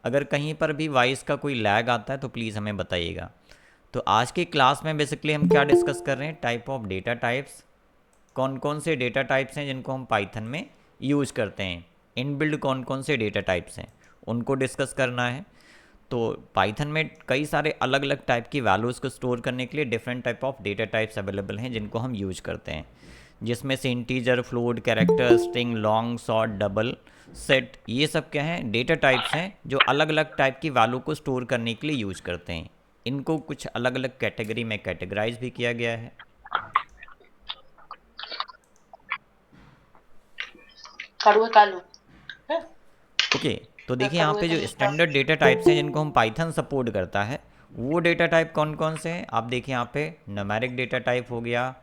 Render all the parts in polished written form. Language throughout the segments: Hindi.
अगर कहीं पर भी वॉइस का कोई लैग आता है तो प्लीज़ हमें बताइएगा। तो आज की क्लास में बेसिकली हम क्या डिस्कस कर रहे हैं, टाइप ऑफ डेटा टाइप्स, कौन कौन से डेटा टाइप्स हैं जिनको हम पाइथन में यूज़ करते हैं, इनबिल्ड कौन कौन से डेटा टाइप्स हैं उनको डिस्कस करना है। तो पाइथन में कई सारे अलग अलग टाइप की वैल्यूज़ को स्टोर करने के लिए different type of data types available हैं जिनको हम यूज करते हैं, जिसमें से integer, float, character, string, long, short, double, set, ये सब क्या हैं, डेटा टाइप्स हैं जो अलग अलग टाइप की वैल्यू को स्टोर करने के लिए यूज करते हैं। इनको कुछ अलग अलग कैटेगरी में कैटेगराइज भी किया गया है। कड़ुआ कालू है। ओके, तो देखिए यहाँ कड़ुए पे का जो मीठा। स्टैंडर्ड डेटा टाइप्स हैं जिनको हम पाइथन सपोर्ट करता है, वो डेटा टाइप कौन कौन से हैं आप देखिए यहाँ पे। न्यूमेरिक डेटा टाइप हो गया,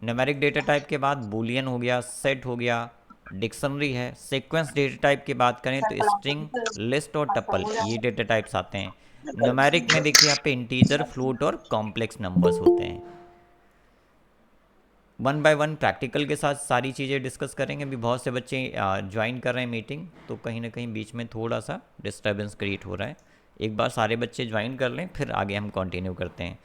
न्यूमेरिक डेटा टाइप के बाद बूलियन हो गया, सेट हो गया, डिक्शनरी है। सीक्वेंस डेटा टाइप की बात करें तो स्ट्रिंग, लिस्ट और टप्पल, ये डेटा टाइप्स आते हैं। न्यूमेरिक में देखिए यहाँ पे इंटीजर, फ्लोट और कॉम्प्लेक्स नंबर्स होते हैं। वन बाय वन प्रैक्टिकल के साथ सारी चीज़ें डिस्कस करेंगे। अभी बहुत से बच्चे ज्वाइन कर रहे हैं मीटिंग, तो कहीं ना कहीं बीच में थोड़ा सा डिस्टर्बेंस क्रिएट हो रहा है। एक बार सारे बच्चे ज्वाइन कर लें फिर आगे हम कंटिन्यू करते हैं।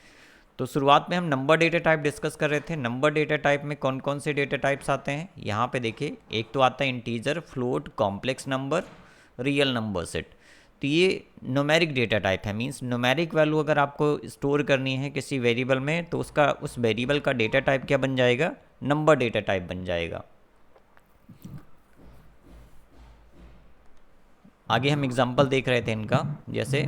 तो शुरुआत में हम नंबर डेटा टाइप डिस्कस कर रहे थे। नंबर डेटा टाइप में कौन कौन से डेटा टाइप्स आते हैं, यहाँ पे देखिए एक तो आता है integer, float, complex number, real number set. तो ये न्यूमेरिक डेटा टाइप है, मींस न्यूमेरिक वैल्यू अगर आपको स्टोर करनी है किसी वेरिएबल में तो उसका उस वेरिएबल का डेटा टाइप क्या बन जाएगा, नंबर डेटा टाइप बन जाएगा। आगे हम एग्जांपल देख रहे थे इनका, जैसे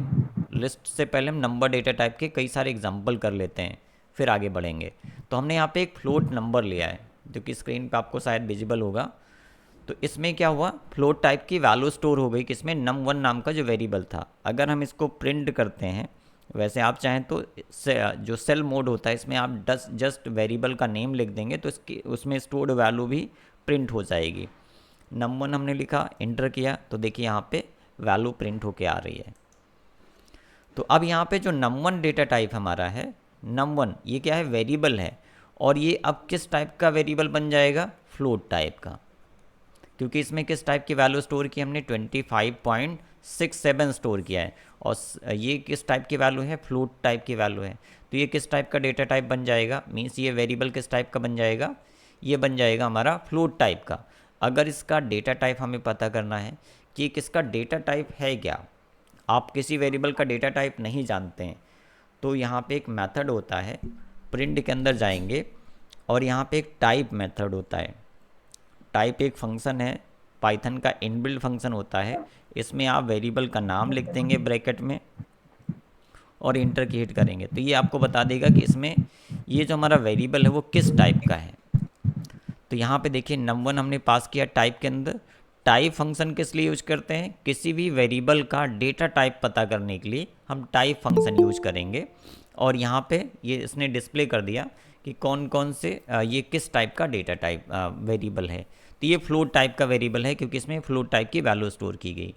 लिस्ट से पहले हम नंबर डेटा टाइप के कई सारे एग्जांपल कर लेते हैं फिर आगे बढ़ेंगे। तो हमने यहाँ पे एक फ्लोट नंबर लिया है जो कि स्क्रीन पे आपको शायद विजिबल होगा। तो इसमें क्या हुआ, फ्लोट टाइप की वैल्यू स्टोर हो गई किसमें, num1 नाम का जो वेरिएबल था। अगर हम इसको प्रिंट करते हैं, वैसे आप चाहें तो जो सेल मोड होता है इसमें आप जस्ट वेरिएबल का नेम लिख देंगे तो इसकी उसमें स्टोर्ड वैल्यू भी प्रिंट हो जाएगी। num1 हमने लिखा, इंटर किया, तो देखिए यहाँ पे वैल्यू प्रिंट होके आ रही है। तो अब यहाँ पे जो num1 डेटा टाइप हमारा है, num1 ये क्या है, वेरिएबल है। और ये अब किस टाइप का वेरिएबल बन जाएगा, फ्लोट टाइप का, क्योंकि इसमें किस टाइप की वैल्यू स्टोर की हमने, 25.67 स्टोर किया है। और ये किस टाइप की वैल्यू है, फ्लोट टाइप की वैल्यू है। तो ये किस टाइप का डेटा टाइप बन जाएगा, मीन्स ये वेरिएबल किस टाइप का बन जाएगा, ये बन जाएगा हमारा फ्लोट टाइप का। अगर इसका डेटा टाइप हमें पता करना है कि किसका डेटा टाइप है क्या, आप किसी वेरिएबल का डेटा टाइप नहीं जानते हैं, तो यहाँ पे एक मेथड होता है, प्रिंट के अंदर जाएंगे और यहाँ पे एक टाइप मेथड होता है। टाइप एक फंक्शन है, पाइथन का इनबिल्ट फंक्शन होता है। इसमें आप वेरिएबल का नाम लिख देंगे ब्रैकेट में और इंटर की हिट करेंगे तो ये आपको बता देगा कि इसमें ये जो हमारा वेरिएबल है वो किस टाइप का है। तो यहाँ पे देखिए num1 हमने पास किया टाइप के अंदर। टाइप फंक्शन किस लिए यूज करते हैं, किसी भी वेरिएबल का डेटा टाइप पता करने के लिए हम टाइप फंक्शन यूज करेंगे। और यहाँ पे ये इसने डिस्प्ले कर दिया कि कौन कौन से ये किस टाइप का डेटा टाइप वेरिएबल है। तो ये फ्लोट टाइप का वेरिएबल है क्योंकि इसमें फ्लोट टाइप की वैल्यू स्टोर की गई।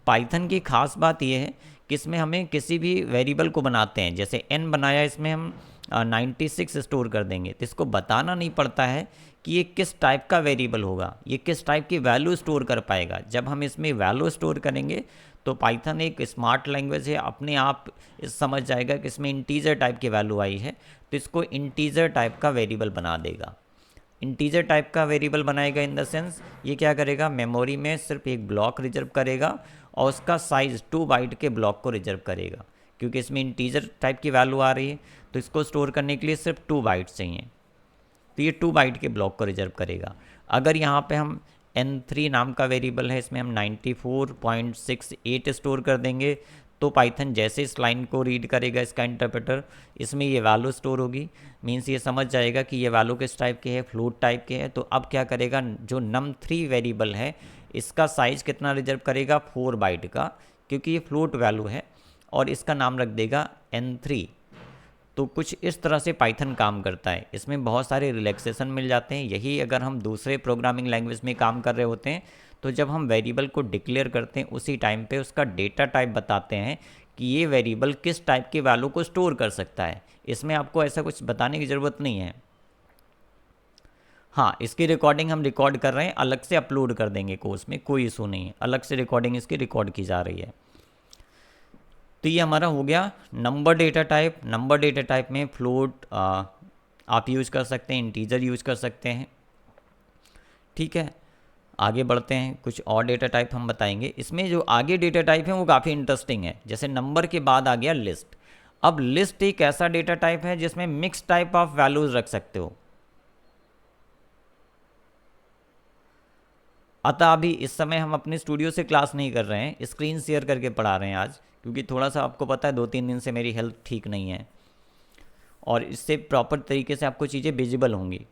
पाइथन की खास बात यह है कि इसमें हमें किसी भी वेरिएबल को बनाते हैं, जैसे n बनाया, इसमें हम 96 स्टोर कर देंगे तो इसको बताना नहीं पड़ता है कि ये किस टाइप का वेरिएबल होगा, ये किस टाइप की वैल्यू स्टोर कर पाएगा। जब हम इसमें वैल्यू स्टोर करेंगे तो पाइथन एक स्मार्ट लैंग्वेज है, अपने आप समझ जाएगा कि इसमें इंटीजर टाइप की वैल्यू आई है तो इसको इंटीजर टाइप का वेरिएबल बना देगा। इंटीजर टाइप का वेरिएबल बनाएगा इन द सेंस ये क्या करेगा, मेमोरी में सिर्फ एक ब्लॉक रिजर्व करेगा और उसका साइज़ 2 बाइट के ब्लॉक को रिजर्व करेगा, क्योंकि इसमें इंटीजर टाइप की वैल्यू आ रही है तो इसको स्टोर करने के लिए सिर्फ 2 बाइट चाहिए, तो ये 2 बाइट के ब्लॉक को रिजर्व करेगा। अगर यहाँ पे हम n3 नाम का वेरिएबल है, इसमें हम 94.68 स्टोर कर देंगे तो पाइथन जैसे इस लाइन को रीड करेगा इसका इंटरप्रेटर, इसमें ये वैल्यू स्टोर होगी। मीन्स ये समझ जाएगा कि ये वैल्यू किस टाइप के है, फ्लोट टाइप के है। तो अब क्या करेगा, जो num3 वेरिएबल है इसका साइज़ कितना रिजर्व करेगा, 4 बाइट का, क्योंकि ये फ्लोट वैल्यू है, और इसका नाम रख देगा n3। तो कुछ इस तरह से पाइथन काम करता है। इसमें बहुत सारे रिलैक्सेशन मिल जाते हैं। यही अगर हम दूसरे प्रोग्रामिंग लैंग्वेज में काम कर रहे होते हैं तो जब हम वेरिएबल को डिक्लेयर करते हैं उसी टाइम पे उसका डेटा टाइप बताते हैं कि ये वेरिएबल किस टाइप की वैल्यू को स्टोर कर सकता है। इसमें आपको ऐसा कुछ बताने की ज़रूरत नहीं है। हाँ, इसकी रिकॉर्डिंग हम रिकॉर्ड कर रहे हैं, अलग से अपलोड कर देंगे कोर्स में, कोई इशू नहीं है, अलग से रिकॉर्डिंग इसकी रिकॉर्ड की जा रही है। तो ये हमारा हो गया number data type. Number data type में फ्लोट आप यूज़ कर सकते हैं, इंटीजर यूज़ कर सकते हैं। ठीक है, आगे बढ़ते हैं, कुछ और डेटा टाइप हम बताएंगे। इसमें जो आगे डेटा टाइप है वो काफ़ी इंटरेस्टिंग है। जैसे नंबर के बाद आ गया लिस्ट। अब लिस्ट एक ऐसा डेटा टाइप है जिसमें मिक्स टाइप ऑफ वैल्यूज रख सकते हो। अतः अभी इस समय हम अपने स्टूडियो से क्लास नहीं कर रहे हैं, स्क्रीन शेयर करके पढ़ा रहे हैं आज, क्योंकि थोड़ा सा आपको पता है 2-3 दिन से मेरी हेल्थ ठीक नहीं है और इससे प्रॉपर तरीके से आपको चीज़ें विजिबल होंगी।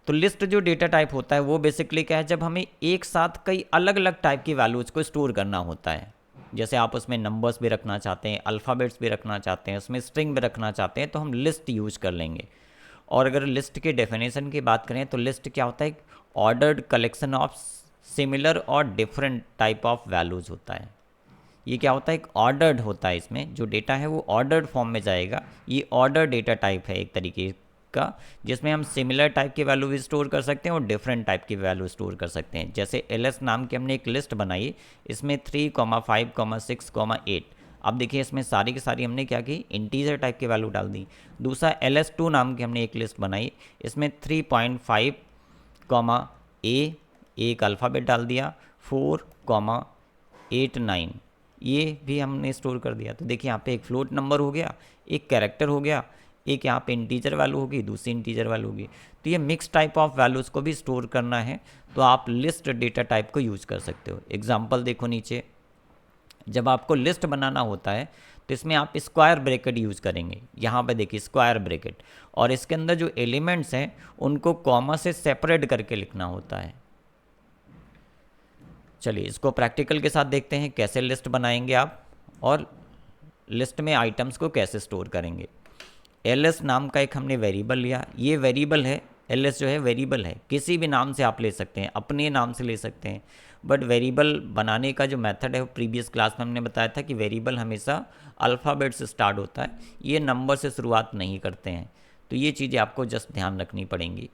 तो लिस्ट जो डेटा टाइप होता है वो बेसिकली क्या है, जब हमें एक साथ कई अलग अलग टाइप की वैल्यूज़ को स्टोर करना होता है। जैसे आप उसमें नंबर्स भी रखना चाहते हैं, अल्फ़ाबेट्स भी रखना चाहते हैं, उसमें स्ट्रिंग भी रखना चाहते हैं, तो हम लिस्ट यूज़ कर लेंगे। और अगर लिस्ट के डेफिनेशन की बात करें तो लिस्ट क्या होता है, ऑर्डर्ड कलेक्शन ऑफ सिमिलर और डिफरेंट टाइप ऑफ वैल्यूज़ होता है। ये क्या होता है, एक ऑर्डर्ड होता है, इसमें जो डेटा है वो ऑर्डर्ड फॉर्म में जाएगा। ये ऑर्डर डेटा टाइप है एक तरीके का, जिसमें हम सिमिलर टाइप की वैल्यू भी स्टोर कर सकते हैं और डिफरेंट टाइप की वैल्यू स्टोर कर सकते हैं। जैसे ls नाम की हमने एक लिस्ट बनाई, इसमें 3, 5, 6, 8। अब देखिए इसमें सारी की सारी हमने क्या की, इंटीजर टाइप की वैल्यू डाल दी। दूसरा ls2 नाम की हमने एक लिस्ट बनाई, इसमें 3.5, a एक अल्फ़ाबेट डाल दिया, 4, 8, 9 ये भी हमने स्टोर कर दिया। तो देखिए यहाँ पे एक फ्लोट नंबर हो गया, एक कैरेक्टर हो गया, एक यहाँ पे इंटीजर वैल्यू होगी, दूसरी इंटीजर वैल्यू होगी। तो ये मिक्स टाइप ऑफ वैल्यूज़ को भी स्टोर करना है तो आप लिस्ट डेटा टाइप को यूज़ कर सकते हो। एग्जांपल देखो नीचे, जब आपको लिस्ट बनाना होता है तो इसमें आप स्क्वायर ब्रैकेट यूज़ करेंगे। यहाँ पे देखिए स्क्वायर ब्रैकेट, और इसके अंदर जो एलिमेंट्स हैं उनको कॉमा से सेपरेट करके लिखना होता है। चलिए इसको प्रैक्टिकल के साथ देखते हैं कैसे लिस्ट बनाएंगे आप, और लिस्ट में आइटम्स को कैसे स्टोर करेंगे। ls नाम का एक हमने वेरिएबल लिया, ये वेरिएबल है, ls जो है वेरिएबल है, किसी भी नाम से आप ले सकते हैं, अपने नाम से ले सकते हैं। बट वेरिएबल बनाने का जो मेथड है वो प्रीवियस क्लास में हमने बताया था कि वेरिएबल हमेशा अल्फ़ाबेट से स्टार्ट होता है, ये नंबर से शुरुआत नहीं करते हैं। तो ये चीज़ें आपको जस्ट ध्यान रखनी पड़ेंगी।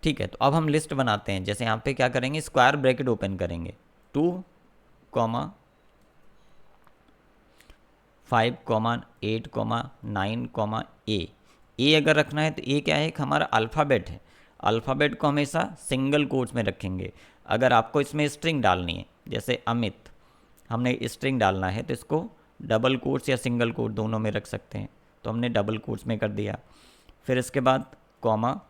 ठीक है, तो अब हम लिस्ट बनाते हैं। जैसे यहाँ पे क्या करेंगे, स्क्वायर ब्रैकेट ओपन करेंगे, 2, 5, 8, 9, ए अगर रखना है तो ए क्या है, एक हमारा अल्फ़ाबेट है। अल्फ़ाबेट को हमेशा सिंगल कोट्स में रखेंगे। अगर आपको इसमें स्ट्रिंग डालनी है, जैसे अमित, हमने स्ट्रिंग डालना है तो इसको डबल कोट्स या सिंगल कोट दोनों में रख सकते हैं, तो हमने डबल कोट्स में कर दिया। फिर इसके बाद कॉमा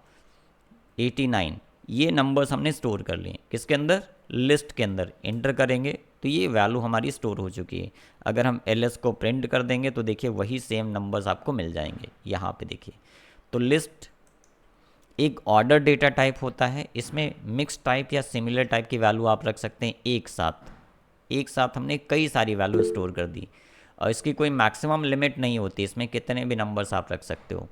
89, ये नंबर्स हमने स्टोर कर लिए किसके अंदर, लिस्ट के अंदर। एंटर करेंगे तो ये वैल्यू हमारी स्टोर हो चुकी है। अगर हम ls को प्रिंट कर देंगे तो देखिए वही सेम नंबर्स आपको मिल जाएंगे यहाँ पे देखिए। तो लिस्ट एक ऑर्डर डेटा टाइप होता है, इसमें मिक्स टाइप या सिमिलर टाइप की वैल्यू आप रख सकते हैं एक साथ हमने कई सारी वैल्यू स्टोर कर दी, और इसकी कोई मैक्सिमम लिमिट नहीं होती, इसमें कितने भी नंबर्स आप रख सकते हो।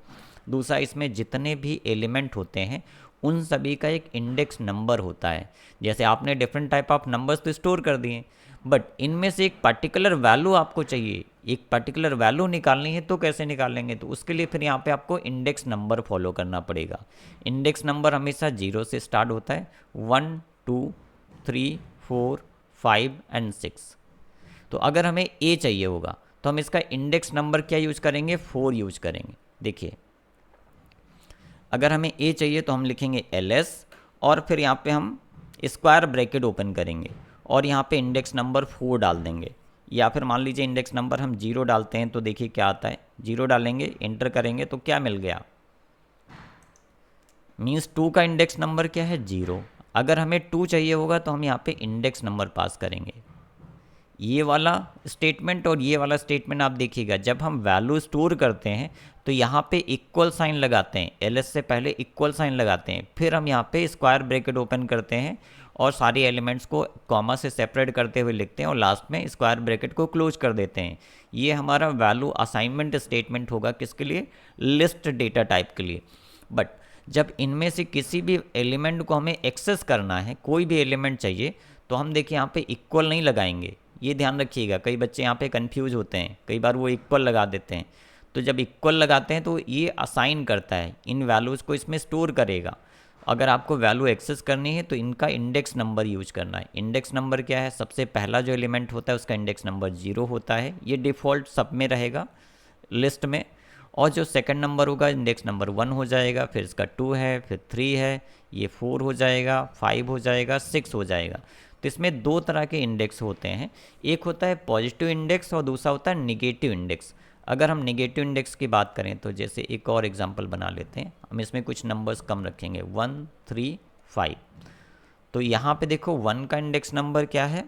दूसरा, इसमें जितने भी एलिमेंट होते हैं उन सभी का एक इंडेक्स नंबर होता है। जैसे आपने डिफरेंट टाइप ऑफ नंबर्स तो स्टोर कर दिए, बट इनमें से एक पर्टिकुलर वैल्यू आपको चाहिए, एक पर्टिकुलर वैल्यू निकालनी है, तो कैसे निकालेंगे, तो उसके लिए फिर यहाँ पे आपको इंडेक्स नंबर फॉलो करना पड़ेगा। इंडेक्स नंबर हमेशा 0 से स्टार्ट होता है, 1, 2, 3, 4, 5 एंड 6। तो अगर हमें ए चाहिए होगा तो हम इसका इंडेक्स नंबर क्या यूज करेंगे, 4 यूज करेंगे। देखिए अगर हमें ए चाहिए तो हम लिखेंगे ls, और फिर यहाँ पे हम स्क्वायर ब्रैकेट ओपन करेंगे और यहाँ पे इंडेक्स नंबर 4 डाल देंगे। या फिर मान लीजिए इंडेक्स नंबर हम 0 डालते हैं, तो देखिए क्या आता है, 0 डालेंगे, एंटर करेंगे तो क्या मिल गया, मीन्स 2 का इंडेक्स नंबर क्या है, 0। अगर हमें 2 चाहिए होगा तो हम यहाँ पे इंडेक्स नंबर पास करेंगे। ये वाला स्टेटमेंट और ये वाला स्टेटमेंट आप देखिएगा, जब हम वैल्यू स्टोर करते हैं तो यहाँ पे इक्वल साइन लगाते हैं, ls से पहले इक्वल साइन लगाते हैं, फिर हम यहाँ पे स्क्वायर ब्रैकेट ओपन करते हैं और सारे एलिमेंट्स को कॉमा से सेपरेट करते हुए लिखते हैं और लास्ट में स्क्वायर ब्रैकेट को क्लोज कर देते हैं। ये हमारा वैल्यू असाइनमेंट स्टेटमेंट होगा, किसके लिए, लिस्ट डेटा टाइप के लिए। बट जब इनमें से किसी भी एलिमेंट को हमें एक्सेस करना है, कोई भी एलिमेंट चाहिए, तो हम देखिए यहाँ पे इक्वल नहीं लगाएंगे, ये ध्यान रखिएगा। कई बच्चे यहाँ पे कंफ्यूज होते हैं, कई बार वो इक्वल लगा देते हैं। तो जब इक्वल लगाते हैं तो ये असाइन करता है, इन वैल्यूज़ को इसमें स्टोर करेगा। अगर आपको वैल्यू एक्सेस करनी है तो इनका इंडेक्स नंबर यूज करना है। इंडेक्स नंबर क्या है, सबसे पहला जो एलिमेंट होता है उसका इंडेक्स नंबर 0 होता है, ये डिफ़ॉल्ट सब में रहेगा लिस्ट में। और जो सेकंड नंबर होगा इंडेक्स नंबर 1 हो जाएगा, फिर इसका 2 है, फिर 3 है, ये 4 हो जाएगा, 5 हो जाएगा, 6 हो जाएगा। तो इसमें दो तरह के इंडेक्स होते हैं, एक होता है पॉजिटिव इंडेक्स और दूसरा होता है निगेटिव इंडेक्स। अगर हम निगेटिव इंडेक्स की बात करें तो जैसे एक और एग्जांपल बना लेते हैं, हम इसमें कुछ नंबर्स कम रखेंगे 1 3 5। तो यहाँ पे देखो 1 का इंडेक्स नंबर क्या है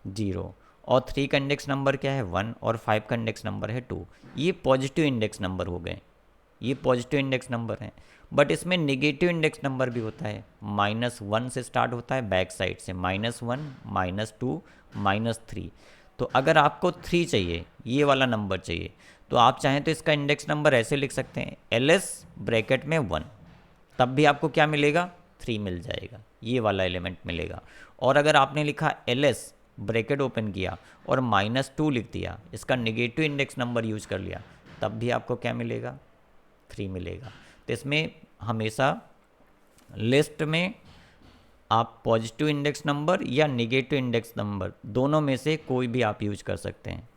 0, और 3 का इंडेक्स नंबर क्या है 1, और 5 का इंडेक्स नंबर है 2। ये पॉजिटिव इंडेक्स नंबर हो गए, ये पॉजिटिव इंडेक्स नंबर हैं। बट इसमें नेगेटिव इंडेक्स नंबर भी होता है, -1 से स्टार्ट होता है बैक साइड से, -1 -2 -3। तो अगर आपको 3 चाहिए, ये वाला नंबर चाहिए, तो आप चाहें तो इसका इंडेक्स नंबर ऐसे लिख सकते हैं LS ब्रैकेट में 1, तब भी आपको क्या मिलेगा 3 मिल जाएगा, ये वाला एलिमेंट मिलेगा। और अगर आपने लिखा LS ब्रैकेट ओपन किया और -2 लिख दिया, इसका नेगेटिव इंडेक्स नंबर यूज कर लिया, तब भी आपको क्या मिलेगा 3 मिलेगा। तो इसमें हमेशा लिस्ट में आप पॉजिटिव इंडेक्स नंबर या नेगेटिव इंडेक्स नंबर दोनों में से कोई भी आप यूज कर सकते हैं।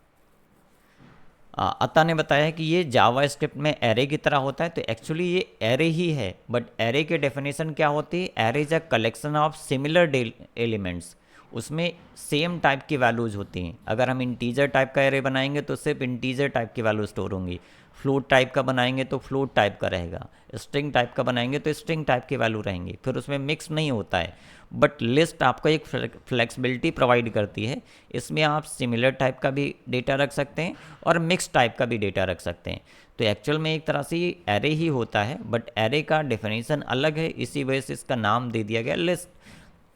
अता ने बताया कि ये जावा स्क्रिप्ट में एरे की तरह होता है, तो एक्चुअली ये एरे ही है, बट एरे के डेफिनेशन क्या होती है, array is a collection of similar elements, उसमें सेम टाइप की वैल्यूज़ होती हैं। अगर हम इंटीजर टाइप का एरे बनाएंगे तो सिर्फ इंटीजर टाइप की वैल्यू स्टोर होंगी, फ्लोट टाइप का बनाएंगे तो फ्लोट टाइप का रहेगा, स्ट्रिंग टाइप का बनाएंगे तो स्ट्रिंग टाइप की वैल्यू रहेंगी, फिर उसमें मिक्स नहीं होता है। बट लिस्ट आपको एक फ्लेक्सिबिलिटी प्रोवाइड करती है, इसमें आप सिमिलर टाइप का भी डेटा रख सकते हैं और मिक्स टाइप का भी डेटा रख सकते हैं। तो एक्चुअल में एक तरह से ये एरे ही होता है, बट एरे का डेफिनेशन अलग है, इसी वजह से इसका नाम दे दिया गया लिस्ट।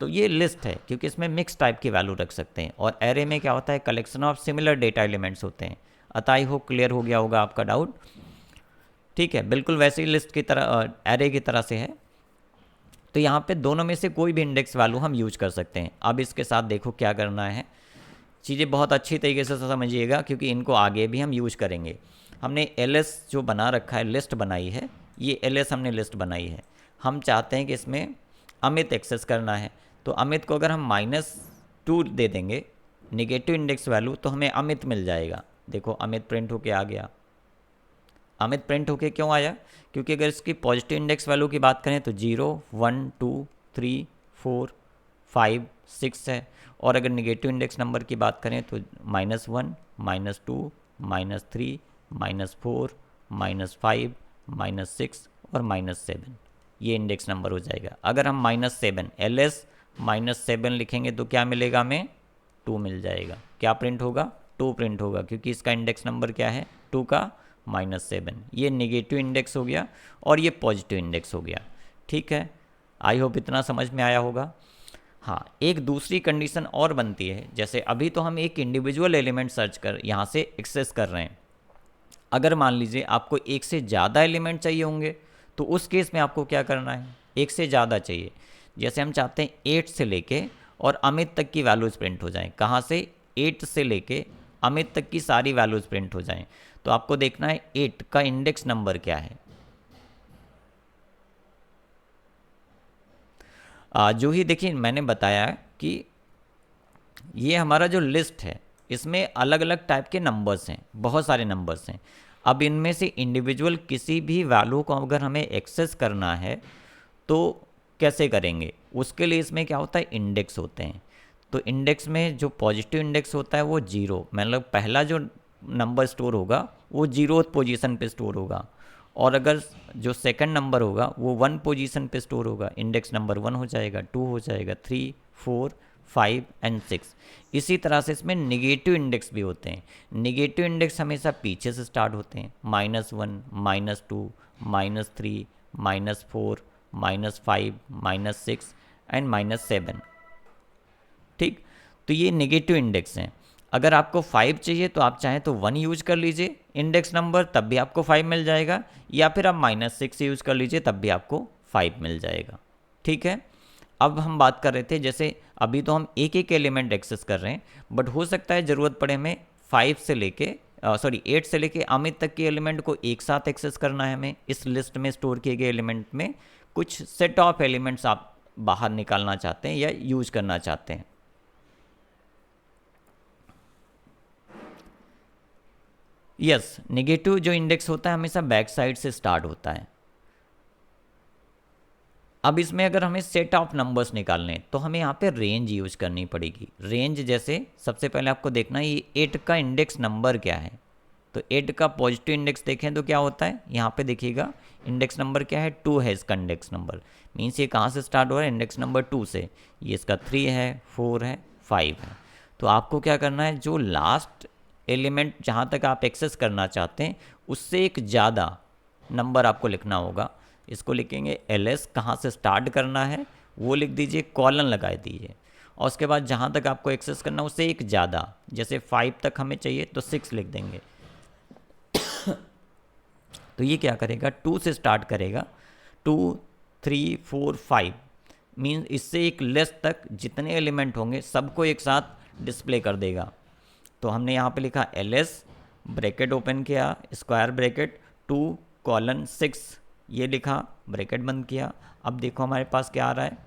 तो ये लिस्ट है क्योंकि इसमें मिक्स टाइप की वैल्यू रख सकते हैं, और एरे में क्या होता है, collection of similar data elements होते हैं। आई होप क्लियर हो गया होगा आपका डाउट। ठीक है, बिल्कुल वैसे ही लिस्ट की तरह एरे की तरह से है। तो यहाँ पे दोनों में से कोई भी इंडेक्स वैल्यू हम यूज कर सकते हैं। अब इसके साथ देखो क्या करना है, चीज़ें बहुत अच्छी तरीके से समझिएगा क्योंकि इनको आगे भी हम यूज करेंगे। हमने LS जो बना रखा है, लिस्ट बनाई है, ये LS हमने लिस्ट बनाई है। हम चाहते हैं कि इसमें अमित एक्सेस करना है, तो अमित को अगर हम -2 दे देंगे निगेटिव इंडेक्स वैल्यू, तो हमें अमित मिल जाएगा। देखो अमित प्रिंट होके आ गया। अमित प्रिंट होके क्यों आया, क्योंकि अगर इसकी पॉजिटिव इंडेक्स वैल्यू की बात करें तो 0 1 2 3 4 5 6 है, और अगर निगेटिव इंडेक्स नंबर की बात करें तो -1 -2 -3 -4 -5 -6 और -7, ये इंडेक्स नंबर हो जाएगा। अगर हम -7 LS -7 लिखेंगे तो क्या मिलेगा, हमें 2 मिल जाएगा। क्या प्रिंट होगा, 2 प्रिंट होगा, क्योंकि इसका इंडेक्स नंबर क्या है 2 का -7। ये नेगेटिव इंडेक्स हो गया और ये पॉजिटिव इंडेक्स हो गया। ठीक है, आई होप इतना समझ में आया होगा। हाँ, एक दूसरी कंडीशन और बनती है, जैसे अभी तो हम एक इंडिविजुअल एलिमेंट सर्च कर यहाँ से एक्सेस कर रहे हैं। अगर मान लीजिए आपको एक से ज़्यादा एलिमेंट चाहिए होंगे, तो उस केस में आपको क्या करना है, एक से ज़्यादा चाहिए। जैसे हम चाहते हैं 8 से लेके और अमित तक की वैल्यूज़ प्रिंट हो जाएं। कहाँ से, 8 से लेके अमित तक की सारी वैल्यूज़ प्रिंट हो जाएं। तो आपको देखना है 8 का इंडेक्स नंबर क्या है। जो ही देखिए मैंने बताया कि ये हमारा जो लिस्ट है इसमें अलग अलग टाइप के नंबर्स हैं, बहुत सारे नंबर्स हैं। अब इनमें से इंडिविजुअल किसी भी वैल्यू को अगर हमें एक्सेस करना है तो कैसे करेंगे, उसके लिए इसमें क्या होता है, इंडेक्स होते हैं। तो इंडेक्स में जो पॉजिटिव इंडेक्स होता है वो 0, मतलब पहला जो नंबर स्टोर होगा वो 0th पोजीशन पे स्टोर होगा, और अगर जो सेकंड नंबर होगा वो 1 पोजीशन पे स्टोर होगा, इंडेक्स नंबर 1 हो जाएगा, 2 हो जाएगा, 3 4 5 एंड 6। इसी तरह से इसमें निगेटिव इंडेक्स भी होते हैं। निगेटिव इंडेक्स हमेशा पीछे से स्टार्ट होते हैं, -1 -2 -3 -4 -5 -6 एंड -7। ठीक, तो ये नेगेटिव इंडेक्स हैं। अगर आपको 5 चाहिए तो आप चाहें तो 1 यूज कर लीजिए इंडेक्स नंबर, तब भी आपको 5 मिल जाएगा, या फिर आप -6 यूज कर लीजिए तब भी आपको 5 मिल जाएगा। ठीक है, अब हम बात कर रहे थे, जैसे अभी तो हम एक एक एलिमेंट एक्सेस कर रहे हैं, बट हो सकता है ज़रूरत पड़े हमें 5 से लेके सॉरी 8 से लेके अमित तक के एलिमेंट को एक साथ एक्सेस करना है हमें। इस लिस्ट में स्टोर किए गए एलिमेंट में कुछ सेट ऑफ एलिमेंट्स आप बाहर निकालना चाहते हैं या यूज करना चाहते हैं। यस, नेगेटिव जो इंडेक्स होता है हमेशा बैक साइड से स्टार्ट होता है। अब इसमें अगर हमें सेट ऑफ नंबर्स निकालने तो हमें यहाँ पे रेंज यूज करनी पड़ेगी। रेंज जैसे सबसे पहले आपको देखना है ये 8 का इंडेक्स नंबर क्या है। तो 8 का पॉजिटिव इंडेक्स देखें तो क्या होता है, यहाँ पे देखिएगा इंडेक्स नंबर क्या है, 2 है इसका इंडेक्स नंबर। मीन्स ये कहाँ से स्टार्ट हो रहा है, इंडेक्स नंबर 2 से। ये इसका 3 है, 4 है, 5 है। तो आपको क्या करना है, जो लास्ट एलिमेंट जहाँ तक आप एक्सेस करना चाहते हैं उससे एक ज़्यादा नंबर आपको लिखना होगा। इसको लिखेंगे ls, कहाँ से स्टार्ट करना है वो लिख दीजिए, कॉलन लगा दीजिए, और उसके बाद जहाँ तक आपको एक्सेस करना है उससे एक ज़्यादा, जैसे 5 तक हमें चाहिए तो 6 लिख देंगे। तो ये क्या करेगा, 2 से स्टार्ट करेगा, 2 3 4 5 मीन्स इससे एक लिस्ट तक जितने एलिमेंट होंगे सबको एक साथ डिस्प्ले कर देगा। तो हमने यहाँ पे लिखा ls, ब्रैकेट ओपन किया, स्क्वायर ब्रैकेट 2:6, ये लिखा, ब्रैकेट बंद किया। अब देखो हमारे पास क्या आ रहा है,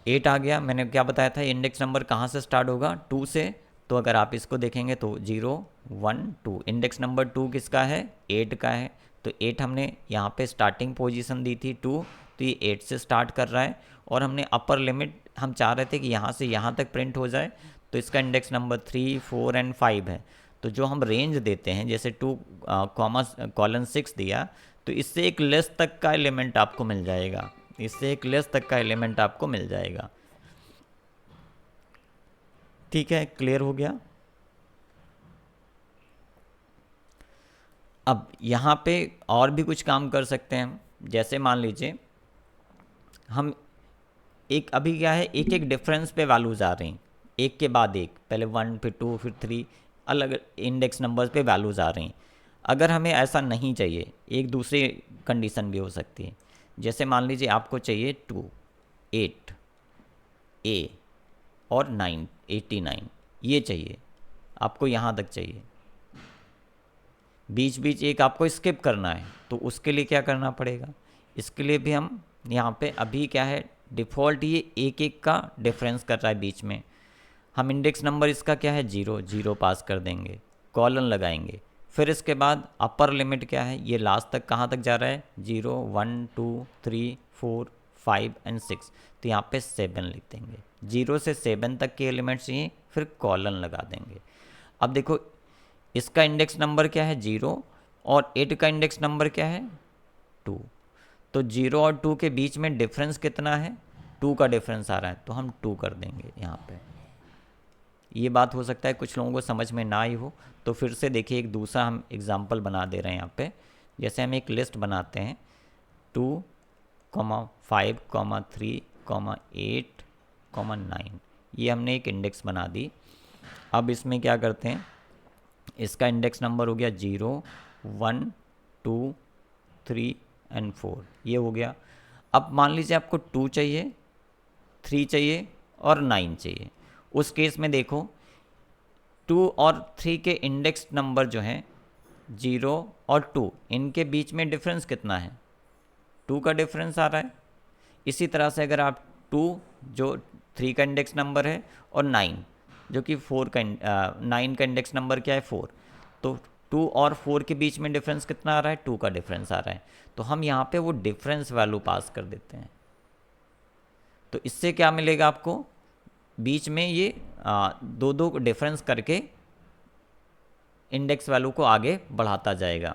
8 आ गया। मैंने क्या बताया था, इंडेक्स नंबर कहाँ से स्टार्ट होगा, 2 से। तो अगर आप इसको देखेंगे तो 0 1 2, इंडेक्स नंबर 2 किसका है, 8 का है। तो 8 हमने यहाँ पे स्टार्टिंग पोजीशन दी थी 2, तो ये 8 से स्टार्ट कर रहा है। और हमने अपर लिमिट हम चाह रहे थे कि यहाँ से यहाँ तक प्रिंट हो जाए, तो इसका इंडेक्स नंबर 3 4 एंड 5 है। तो जो हम रेंज देते हैं, जैसे 2:6 दिया, तो इससे एक लिस्ट तक का एलिमेंट आपको मिल जाएगा, इससे एक लिस्ट तक का एलिमेंट आपको मिल जाएगा। ठीक है, क्लियर हो गया। अब यहाँ पे और भी कुछ काम कर सकते हैं हम, जैसे मान लीजिए हम एक, अभी क्या है, एक एक डिफरेंस पे वैल्यूज आ रही हैं, एक के बाद एक, पहले 1 फिर 2 फिर 3, अलग इंडेक्स नंबर्स पे वैल्यूज आ रही हैं। अगर हमें ऐसा नहीं चाहिए, एक दूसरी कंडीशन भी हो सकती है। जैसे मान लीजिए आपको चाहिए 2 8 a और 9 89, ये चाहिए आपको, यहाँ तक चाहिए, बीच बीच एक आपको स्किप करना है। तो उसके लिए क्या करना पड़ेगा, इसके लिए भी हम यहाँ पे अभी क्या है, डिफ़ॉल्ट ये एक एक का डिफरेंस कर रहा है बीच में। हम इंडेक्स नंबर इसका क्या है, 0 0 पास कर देंगे, कॉलन लगाएंगे। फिर इसके बाद अपर लिमिट क्या है, ये लास्ट तक कहाँ तक जा रहा है, 0 1 2 3 4 5 एंड 6। तो यहाँ पे 7 लिख देंगे, 0 से 7 तक के एलिमेंट्स चाहिए, फिर कॉलन लगा देंगे। अब देखो इसका इंडेक्स नंबर क्या है, 0, और 8 का इंडेक्स नंबर क्या है, 2। तो 0 और 2 के बीच में डिफरेंस कितना है, 2 का डिफरेंस आ रहा है, तो हम 2 कर देंगे यहाँ पे। ये बात हो सकता है कुछ लोगों को समझ में ना आई हो, तो फिर से देखिए एक दूसरा हम एग्जांपल बना दे रहे हैं यहाँ पे। जैसे हम एक लिस्ट बनाते हैं 2, 5, 3, 8, 9, ये हमने एक इंडेक्स बना दी। अब इसमें क्या करते हैं, इसका इंडेक्स नंबर हो गया 0 1 2 3 एंड 4, ये हो गया। अब मान लीजिए आपको 2 चाहिए, 3 चाहिए और 9 चाहिए। उस केस में देखो 2 और 3 के इंडेक्स नंबर जो हैं 0 और 2, इनके बीच में डिफरेंस कितना है, 2 का डिफरेंस आ रहा है। इसी तरह से अगर आप 2 जो 3 का इंडेक्स नंबर है और 9 जो कि 9 का इंडेक्स नंबर क्या है, 4, तो 2 और 4 के बीच में डिफरेंस कितना आ रहा है, 2 का डिफरेंस आ रहा है। तो हम यहाँ पे वो डिफरेंस वैल्यू पास कर देते हैं। तो इससे क्या मिलेगा आपको, बीच में ये दो दो डिफरेंस करके इंडेक्स वैल्यू को आगे बढ़ाता जाएगा।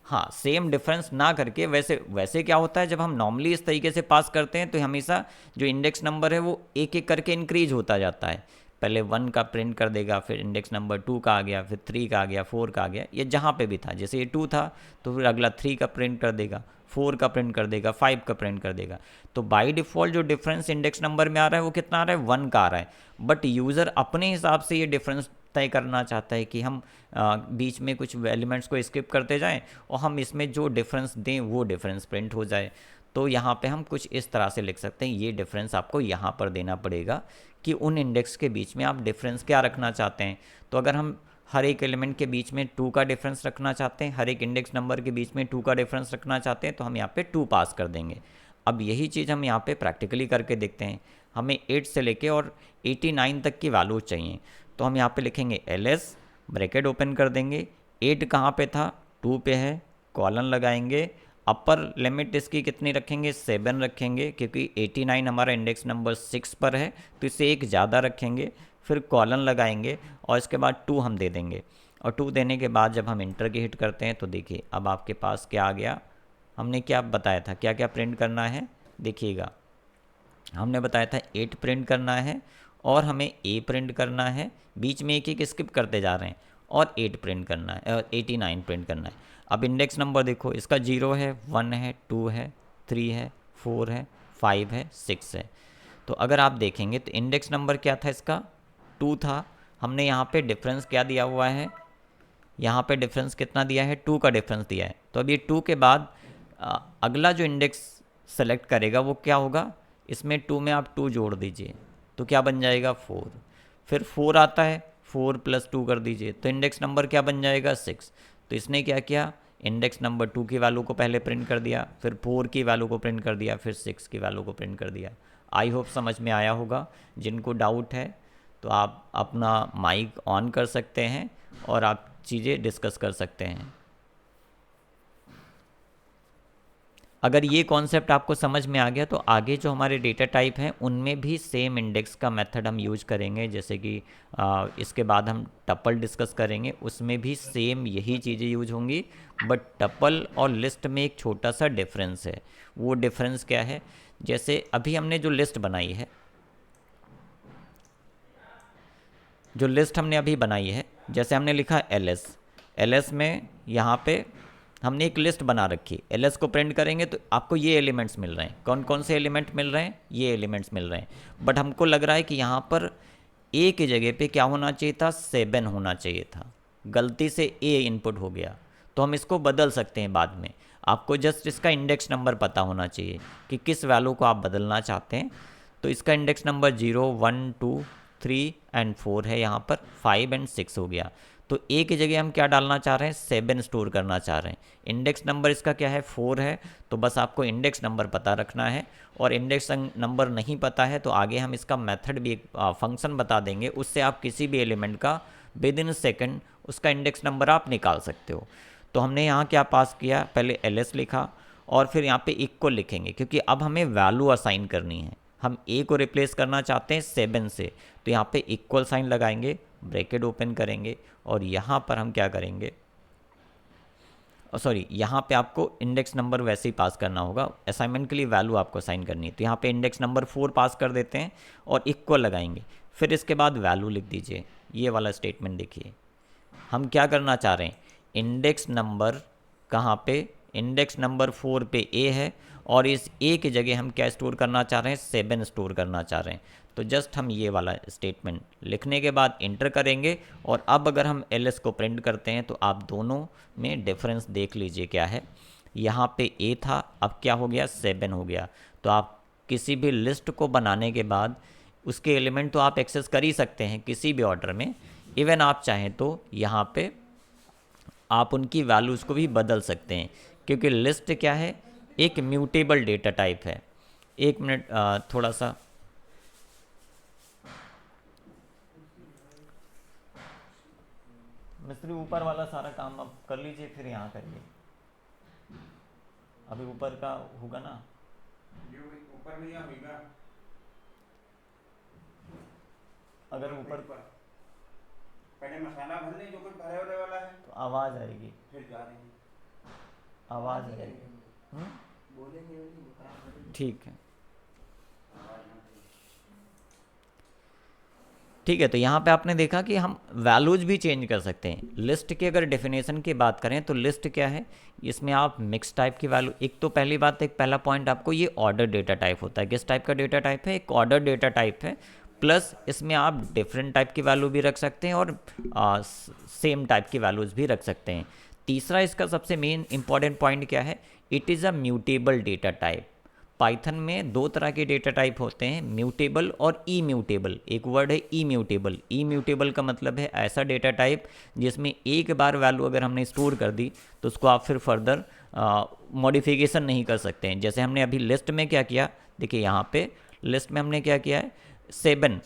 हाँ, सेम डिफरेंस ना करके, वैसे क्या होता है, जब हम नॉर्मली इस तरीके से पास करते हैं तो हमेशा जो इंडेक्स नंबर है वो एक एक करके इंक्रीज होता जाता है। पहले 1 का प्रिंट कर देगा, फिर इंडेक्स नंबर 2 का आ गया, फिर 3 का आ गया, 4 का आ गया, ये जहाँ पे भी था। जैसे ये 2 था तो फिर अगला 3 का प्रिंट कर देगा, 4 का प्रिंट कर देगा, 5 का प्रिंट कर देगा। तो बाय डिफ़ॉल्ट जो डिफरेंस इंडेक्स नंबर में आ रहा है वो कितना आ रहा है, 1 का आ रहा है। बट यूज़र अपने हिसाब से ये डिफरेंस तय करना चाहता है कि हम बीच में कुछ एलिमेंट्स को स्किप करते जाएं और हम इसमें जो डिफरेंस दें वो डिफरेंस प्रिंट हो जाए। तो यहाँ पे हम कुछ इस तरह से लिख सकते हैं, ये डिफरेंस आपको यहाँ पर देना पड़ेगा कि उन इंडेक्स के बीच में आप डिफरेंस क्या रखना चाहते हैं। तो अगर हम हर एक एलिमेंट के बीच में 2 का डिफरेंस रखना चाहते हैं, हर एक इंडेक्स नंबर के बीच में 2 का डिफरेंस रखना चाहते हैं, तो हम यहाँ पे 2 पास कर देंगे। अब यही चीज़ हम यहाँ पे प्रैक्टिकली करके देखते हैं। हमें 8 से लेके और 89 तक की वैल्यू चाहिए, तो हम यहाँ पे लिखेंगे ls, ब्रैकेट ओपन कर देंगे, 8 कहाँ पे था, 2 पे है, कॉलन लगाएंगे, अपर लिमिट इसकी कितनी रखेंगे, 7 रखेंगे, क्योंकि 89 हमारा इंडेक्स नंबर 6 पर है, तो इसे एक ज़्यादा रखेंगे, फिर कॉलन लगाएंगे और इसके बाद 2 हम दे देंगे। और 2 देने के बाद जब हम इंटर की हिट करते हैं तो देखिए अब आपके पास क्या आ गया। हमने क्या बताया था, क्या क्या प्रिंट करना है, देखिएगा हमने बताया था 8 प्रिंट करना है और हमें a प्रिंट करना है, बीच में एक एक स्किप करते जा रहे हैं, और 8 प्रिंट करना है और 89 प्रिंट करना है। अब इंडेक्स नंबर देखो, इसका 0 है, 1 है, 2 है, 3 है, 4 है, 5 है, 6 है। तो अगर आप देखेंगे तो इंडेक्स नंबर क्या था, इसका 2 था। हमने यहाँ पे डिफरेंस क्या दिया हुआ है, यहाँ पे डिफरेंस कितना दिया है, 2 का डिफरेंस दिया है। तो अब ये 2 के बाद अगला जो इंडेक्स सेलेक्ट करेगा वो क्या होगा, इसमें 2 में आप 2 जोड़ दीजिए तो क्या बन जाएगा, 4। फिर 4 आता है, 4 + 2 कर दीजिए तो इंडेक्स नंबर क्या बन जाएगा, 6। तो इसने क्या किया, इंडेक्स नंबर 2 की वैल्यू को पहले प्रिंट कर दिया, फिर 4 की वैल्यू को प्रिंट कर दिया, फिर 6 की वैल्यू को प्रिंट कर दिया। आई होप समझ में आया होगा। जिनको डाउट है तो आप अपना माइक ऑन कर सकते हैं और आप चीज़ें डिस्कस कर सकते हैं। अगर ये कॉन्सेप्ट आपको समझ में आ गया तो आगे जो हमारे डेटा टाइप हैं उनमें भी सेम इंडेक्स का मेथड हम यूज करेंगे। जैसे कि इसके बाद हम टपल डिस्कस करेंगे, उसमें भी सेम यही चीज़ें यूज होंगी, बट टपल और लिस्ट में एक छोटा सा डिफरेंस है। वो डिफरेंस क्या है, जैसे अभी हमने जो लिस्ट बनाई है, जो लिस्ट हमने अभी बनाई है, जैसे हमने लिखा ls में यहाँ पे हमने एक लिस्ट बना रखी, ls को प्रिंट करेंगे तो आपको ये एलिमेंट्स मिल रहे हैं। कौन कौन से एलिमेंट मिल रहे हैं, ये एलिमेंट्स मिल रहे हैं। बट हमको लग रहा है कि यहाँ पर a की जगह पे क्या होना चाहिए था, 7 होना चाहिए था, गलती से a इनपुट हो गया। तो हम इसको बदल सकते हैं बाद में। आपको जस्ट इसका इंडेक्स नंबर पता होना चाहिए कि किस वैल्यू को आप बदलना चाहते हैं। तो इसका इंडेक्स नंबर 0, 1, 2, 3 एंड 4 है, यहाँ पर 5 एंड 6 हो गया। तो a की जगह हम क्या डालना चाह रहे हैं, 7 स्टोर करना चाह रहे हैं। इंडेक्स नंबर इसका क्या है, 4 है, तो बस आपको इंडेक्स नंबर पता रखना है। और इंडेक्स नंबर नहीं पता है तो आगे हम इसका मेथड भी, एक फंक्शन बता देंगे, उससे आप किसी भी एलिमेंट का विदिन सेकंड उसका इंडेक्स नंबर आप निकाल सकते हो। तो हमने यहाँ क्या पास किया, पहले ls लिखा और फिर यहाँ पे इक्वल लिखेंगे, क्योंकि अब हमें वैल्यू असाइन करनी है। हम a को रिप्लेस करना चाहते हैं 7 से, तो यहाँ पे इक्वल साइन लगाएंगे, ब्रैकेट ओपन करेंगे और यहाँ पर हम क्या करेंगे, सॉरी यहाँ पे आपको इंडेक्स नंबर वैसे ही पास करना होगा, असाइनमेंट के लिए वैल्यू आपको असाइन करनी है। तो यहाँ पे इंडेक्स नंबर 4 पास कर देते हैं और इक्वल लगाएंगे, फिर इसके बाद वैल्यू लिख दीजिए। ये वाला स्टेटमेंट देखिए, हम क्या करना चाह रहे हैं, इंडेक्स नंबर कहाँ पे, इंडेक्स नंबर 4 पे a है और इस a की जगह हम क्या स्टोर करना चाह रहे हैं, 7 स्टोर करना चाह रहे हैं। तो जस्ट हम ये वाला स्टेटमेंट लिखने के बाद इंटर करेंगे और अब अगर हम ls को प्रिंट करते हैं तो आप दोनों में डिफरेंस देख लीजिए क्या है। यहाँ पे a था, अब क्या हो गया, 7 हो गया। तो आप किसी भी लिस्ट को बनाने के बाद उसके एलिमेंट तो आप एक्सेस कर ही सकते हैं किसी भी ऑर्डर में। इवन आप चाहें तो यहाँ पे आप उनकी वैल्यूज़ को भी बदल सकते हैं, क्योंकि लिस्ट क्या है, एक म्यूटेबल डेटा टाइप है। एक मिनट, थोड़ा सा मिस्त्री ऊपर वाला सारा काम अब कर लीजिए, फिर यहाँ करिए। अभी ऊपर का होगा ना, ऊपर नहीं होगा, अगर ऊपर पहले मसाला भर ले जो कुछ भरे होने वाला है, तो आवाज़ आएगी, फिर जा रही है आवाज़ आएगी। ठीक है, ठीक है। तो यहाँ पे आपने देखा कि हम वैल्यूज भी चेंज कर सकते हैं। लिस्ट की अगर डेफिनेशन की बात करें तो लिस्ट क्या है, इसमें आप मिक्स टाइप की वैल्यू, एक तो पहली बात, एक पहला पॉइंट आपको, ये ऑर्डर डेटा टाइप होता है। किस टाइप का डेटा टाइप है, एक ऑर्डर डेटा टाइप है। प्लस इसमें आप डिफरेंट टाइप की वैल्यू भी रख सकते हैं और सेम टाइप की वैल्यूज भी रख सकते हैं। तीसरा इसका सबसे मेन इंपॉर्टेंट पॉइंट क्या है, it is a mutable data type. Python में दो तरह के डेटा टाइप होते हैं, म्यूटेबल और इम्यूटेबल। एक वर्ड है इम्यूटेबल। इम्यूटेबल का मतलब है ऐसा डेटा टाइप जिसमें एक बार वैल्यू अगर हमने स्टोर कर दी तो उसको आप फिर फर्दर मॉडिफिकेशन नहीं कर सकते हैं। जैसे हमने अभी लिस्ट में क्या किया, देखिए यहाँ पे लिस्ट में हमने क्या किया है, 7,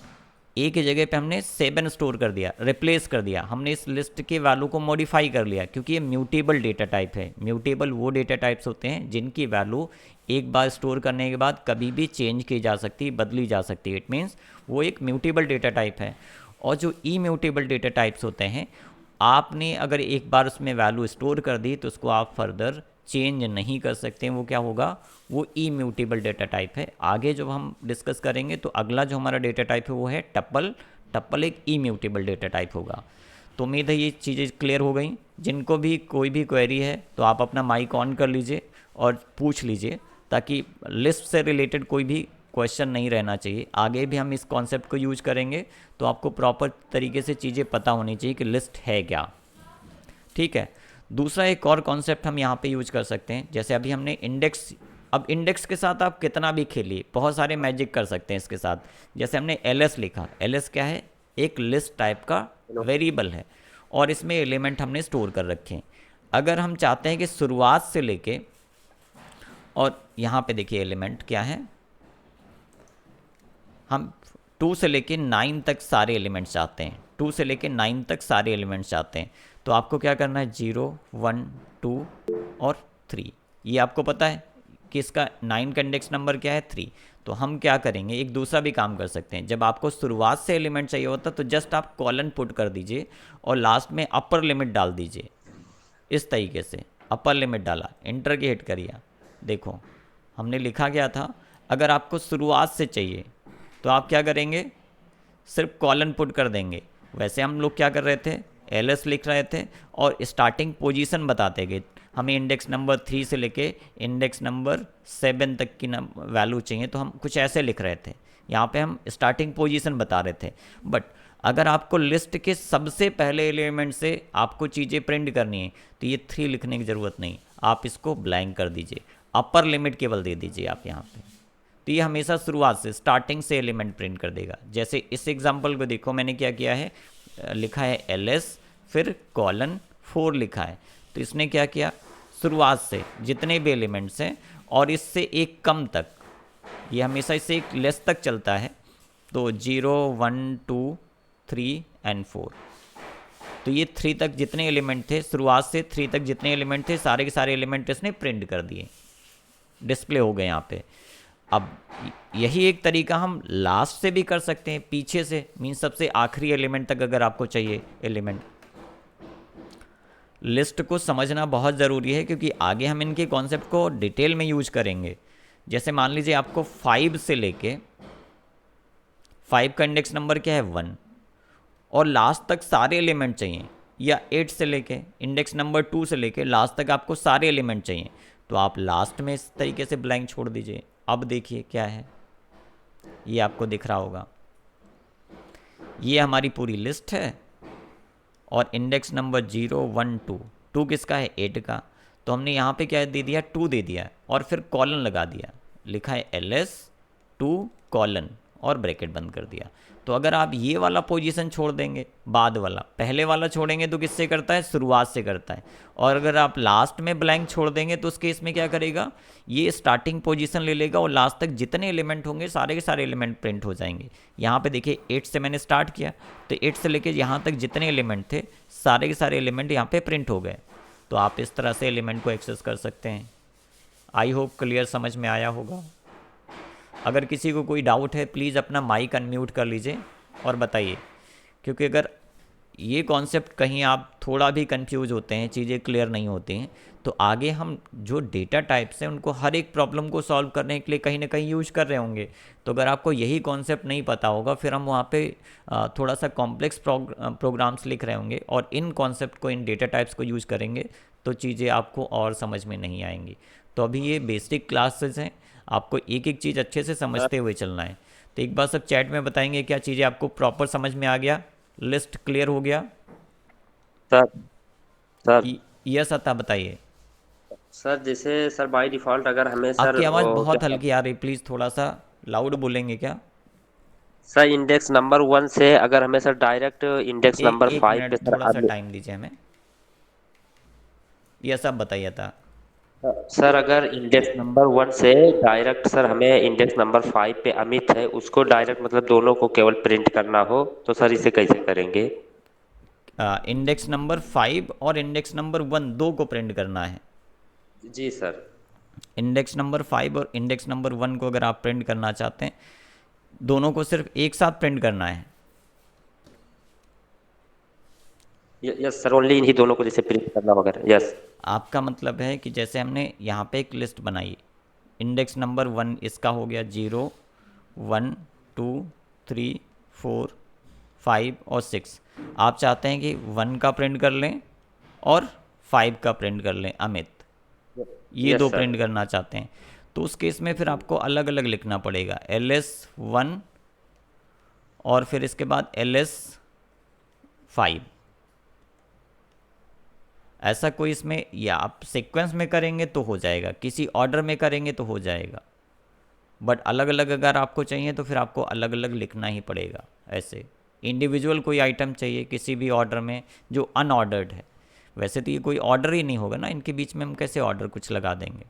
ए की जगह पे हमने 7 स्टोर कर दिया, रिप्लेस कर दिया। हमने इस लिस्ट के वैल्यू को मॉडिफाई कर लिया क्योंकि ये म्यूटेबल डेटा टाइप है। म्यूटेबल वो डेटा टाइप्स होते हैं जिनकी वैल्यू एक बार स्टोर करने के बाद कभी भी चेंज की जा सकती है, बदली जा सकती है। इट मीन्स वो एक म्यूटेबल डेटा टाइप है। और जो इम्यूटेबल डेटा टाइप्स होते हैं, आपने अगर एक बार उसमें वैल्यू स्टोर कर दी तो उसको आप फर्दर चेंज नहीं कर सकते हैं। वो क्या होगा, वो इम्यूटेबल डेटा टाइप है। आगे जब हम डिस्कस करेंगे तो अगला जो हमारा डेटा टाइप है वो है टप्पल। टप्पल एक इम्यूटेबल डेटा टाइप होगा। तो उम्मीद है ये चीज़ें क्लियर हो गई। जिनको भी कोई भी क्वेरी है तो आप अपना माइक ऑन कर लीजिए और पूछ लीजिए, ताकि लिस्ट से रिलेटेड कोई भी क्वेश्चन नहीं रहना चाहिए। आगे भी हम इस कॉन्सेप्ट को यूज करेंगे तो आपको प्रॉपर तरीके से चीज़ें पता होनी चाहिए कि लिस्ट है क्या। ठीक है। दूसरा एक और कॉन्सेप्ट हम यहाँ पे यूज कर सकते हैं, जैसे अभी हमने इंडेक्स। अब इंडेक्स के साथ आप कितना भी खेलिए, बहुत सारे मैजिक कर सकते हैं इसके साथ। जैसे हमने एलएस लिखा, एलएस क्या है, एक लिस्ट टाइप का वेरिएबल है और इसमें एलिमेंट हमने स्टोर कर रखे हैं। अगर हम चाहते हैं कि शुरुआत से लेके, और यहाँ पे देखिए एलिमेंट क्या है, हम 2 से लेके 9 तक सारे एलिमेंट्स चाहते हैं। 2 से लेके 9 तक सारे एलिमेंट्स चाहते हैं। तो आपको क्या करना है, 0, 1, 2 और 3। ये आपको पता है कि इसका 9 का इंडेक्स नंबर क्या है, 3। तो हम क्या करेंगे, एक दूसरा भी काम कर सकते हैं। जब आपको शुरुआत से एलिमेंट चाहिए होता तो जस्ट आप कॉलन पुट कर दीजिए और लास्ट में अपर लिमिट डाल दीजिए। इस तरीके से अपर लिमिट डाला, एंटर की हिट करिए। देखो हमने लिखा क्या था, अगर आपको शुरुआत से चाहिए तो आप क्या करेंगे, सिर्फ कॉलन पुट कर देंगे। वैसे हम लोग क्या कर रहे थे, एलएस लिख रहे थे और स्टार्टिंग पोजीशन बताते गए। हमें इंडेक्स नंबर 3 से लेके इंडेक्स नंबर 7 तक की वैल्यू चाहिए, तो हम कुछ ऐसे लिख रहे थे। यहाँ पे हम स्टार्टिंग पोजीशन बता रहे थे। बट अगर आपको लिस्ट के सबसे पहले एलिमेंट से आपको चीज़ें प्रिंट करनी है तो ये 3 लिखने की ज़रूरत नहीं, आप इसको ब्लैंक कर दीजिए, अपर लिमिट केवल दे दीजिए आप यहाँ पे। तो ये हमेशा शुरुआत से, स्टार्टिंग से एलिमेंट प्रिंट कर देगा। जैसे इस एग्जांपल को देखो, मैंने क्या किया है, लिखा है एलएस फिर कॉलन 4 लिखा है। तो इसने क्या किया, शुरुआत से जितने भी एलिमेंट्स हैं और इससे एक कम तक, ये हमेशा इससे एक लेस तक चलता है। तो 0, 1, 2, 3 एंड 4। तो ये 3 तक जितने एलिमेंट थे, शुरुआत से 3 तक जितने एलिमेंट थे, सारे के सारे एलिमेंट इसने प्रिंट कर दिए, डिस्प्ले हो गए यहाँ पे। अब यही एक तरीका हम लास्ट से भी कर सकते हैं, पीछे से, मीन सबसे आखिरी एलिमेंट तक अगर आपको चाहिए एलिमेंट। लिस्ट को समझना बहुत ज़रूरी है क्योंकि आगे हम इनके कॉन्सेप्ट को डिटेल में यूज करेंगे। जैसे मान लीजिए आपको 5 से लेके, 5 का इंडेक्स नंबर क्या है, 1, और लास्ट तक सारे एलिमेंट चाहिए, या 8 से लेके इंडेक्स नंबर 2 से लेके लास्ट तक आपको सारे एलिमेंट चाहिए, तो आप लास्ट में इस तरीके से ब्लैंक छोड़ दीजिए। अब देखिए क्या है, ये आपको दिख रहा होगा, ये हमारी पूरी लिस्ट है और इंडेक्स नंबर 0, 1, 2, 2 किसका है, 8 का। तो हमने यहाँ पे क्या दे दिया, 2 दे दिया और फिर कॉलन लगा दिया, लिखा है ls 2 कॉलन और ब्रैकेट बंद कर दिया। तो अगर आप ये वाला पोजीशन छोड़ देंगे, बाद वाला, पहले वाला छोड़ेंगे तो किससे करता है, शुरुआत से करता है। और अगर आप लास्ट में ब्लैंक छोड़ देंगे तो उस केस में क्या करेगा, ये स्टार्टिंग पोजीशन ले लेगा और लास्ट तक जितने एलिमेंट होंगे सारे के सारे एलिमेंट प्रिंट हो जाएंगे। यहाँ पे देखिए 8 से मैंने स्टार्ट किया, तो 8 से लेके यहाँ तक जितने एलिमेंट थे सारे के सारे एलिमेंट यहाँ पे प्रिंट हो गए। तो आप इस तरह से एलिमेंट को एक्सेस कर सकते हैं। आई होप क्लियर समझ में आया होगा। अगर किसी को कोई डाउट है प्लीज़ अपना माइक अनम्यूट कर लीजिए और बताइए, क्योंकि अगर ये कॉन्सेप्ट कहीं आप थोड़ा भी कंफ्यूज होते हैं, चीज़ें क्लियर नहीं होती हैं, तो आगे हम जो डेटा टाइप्स हैं उनको हर एक प्रॉब्लम को सॉल्व करने के लिए कहीं ना कहीं यूज कर रहे होंगे। तो अगर आपको यही कॉन्सेप्ट नहीं पता होगा, फिर हम वहाँ पे थोड़ा सा कॉम्प्लेक्स प्रोग्राम्स लिख रहे होंगे और इन कॉन्सेप्ट को, इन डेटा टाइप्स को यूज़ करेंगे तो चीज़ें आपको और समझ में नहीं आएंगी। तो अभी ये बेसिक क्लासेस हैं, आपको एक एक चीज़ अच्छे से समझते हुए चलना है। तो एक बार सब चैट में बताएंगे क्या चीज़ें आपको प्रॉपर समझ में आ गया, लिस्ट क्लियर हो गया? सर यस अता बताइए। सर जैसे सर बाय डिफ़ॉल्ट अगर हमें सर आपकी आवाज़ क्या बहुत कहते हल्की आ रही, प्लीज़ थोड़ा सा लाउड बोलेंगे क्या? सर इंडेक्स नंबर 1 से अगर हमें सर डायरेक्ट इंडेक्स एक नंबर एक 5 पे मिनट सर थोड़ा सा टाइम दीजिए हमें, ये सब बताइए था। सर अगर इंडेक्स नंबर 1 से डायरेक्ट सर हमें इंडेक्स नंबर 5 पे अमित है उसको डायरेक्ट मतलब दोनों को केवल प्रिंट करना हो तो सर इसे कैसे करेंगे? इंडेक्स नंबर 5 और इंडेक्स नंबर 1 दो को प्रिंट करना है। जी सर। इंडेक्स नंबर 5 और इंडेक्स नंबर 1 को अगर आप प्रिंट करना चाहते हैं, दोनों को सिर्फ एक साथ प्रिंट करना है। यस सर, ओनली इन्हीं दोनों को जैसे प्रिंट करना वगैरह, यस। आपका मतलब है कि जैसे हमने यहाँ पे एक लिस्ट बनाई, इंडेक्स नंबर 1 इसका हो गया 0 1 2 3 4 5 और 6। आप चाहते हैं कि 1 का प्रिंट कर लें और 5 का प्रिंट कर लें अमित, ये दो यस सर। प्रिंट करना चाहते हैं। तो उस केस में फिर आपको अलग अलग लिखना पड़ेगा, LS1 और फिर इसके बाद LS5। ऐसा कोई इसमें, या आप सीक्वेंस में करेंगे तो हो जाएगा, किसी ऑर्डर में करेंगे तो हो जाएगा, बट अलग अलग अगर आपको चाहिए तो फिर आपको अलग अलग लिखना ही पड़ेगा। ऐसे इंडिविजुअल कोई आइटम चाहिए किसी भी ऑर्डर में जो अनऑर्डर्ड है, वैसे तो ये कोई ऑर्डर ही नहीं होगा ना, इनके बीच में हम कैसे ऑर्डर कुछ लगा देंगे।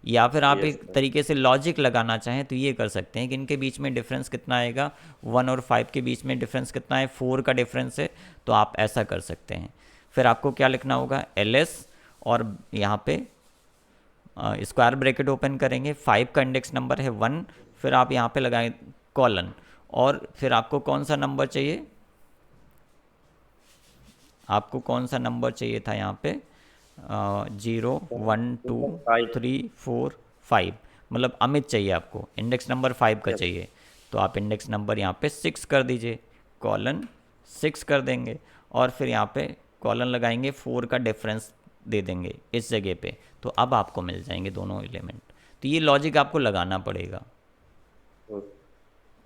या फिर आप यस एक सर। तरीके से लॉजिक लगाना चाहें तो ये कर सकते हैं कि इनके बीच में डिफरेंस कितना आएगा, 1 और 5 के बीच में डिफरेंस कितना है, 4 का डिफरेंस है, तो आप ऐसा कर सकते हैं। फिर आपको क्या लिखना होगा, LS और यहाँ पे स्क्वायर ब्रैकेट ओपन करेंगे, 5 का इंडेक्स नंबर है 1, फिर आप यहाँ पे लगाएं कॉलन, और फिर आपको कौन सा नंबर चाहिए, आपको कौन सा नंबर चाहिए था यहाँ पे, 0 1 2 3 4 5, मतलब अमित चाहिए आपको, इंडेक्स नंबर 5 का यस। चाहिए, तो आप इंडेक्स नंबर यहाँ पे 6 कर दीजिए, कॉलन 6 कर देंगे, और फिर यहाँ पे कॉलन लगाएंगे, 4 का डिफरेंस दे देंगे इस जगह पे, तो अब आपको मिल जाएंगे दोनों एलिमेंट। तो ये लॉजिक आपको लगाना पड़ेगा,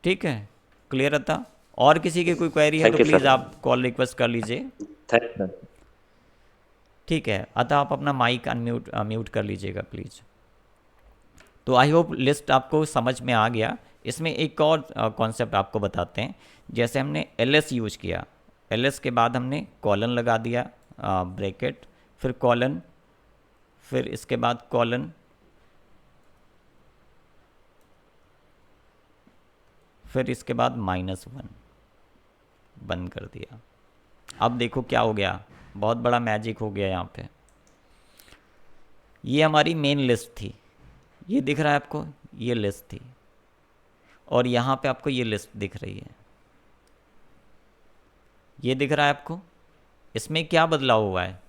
ठीक है? क्लियर था? और किसी की कोई क्वेरी है तो थैंक यू प्लीज़ सर। आप कॉल रिक्वेस्ट कर लीजिए, थैंक यू। ठीक है? अतः आप अपना माइक अनम्यूट म्यूट कर लीजिएगा प्लीज़। तो आई होप लिस्ट आपको समझ में आ गया। इसमें एक और कॉन्सेप्ट आपको बताते हैं। जैसे हमने LS यूज किया, LS के बाद हमने कॉलन लगा दिया, ब्रैकेट, फिर कॉलन, फिर इसके बाद कॉलन, फिर इसके बाद -1 बंद कर दिया। अब देखो क्या हो गया, बहुत बड़ा मैजिक हो गया यहाँ पे। ये हमारी मेन लिस्ट थी, ये दिख रहा है आपको, ये लिस्ट थी, और यहाँ पे आपको ये लिस्ट दिख रही है, ये दिख रहा है आपको। इसमें क्या बदलाव हुआ है,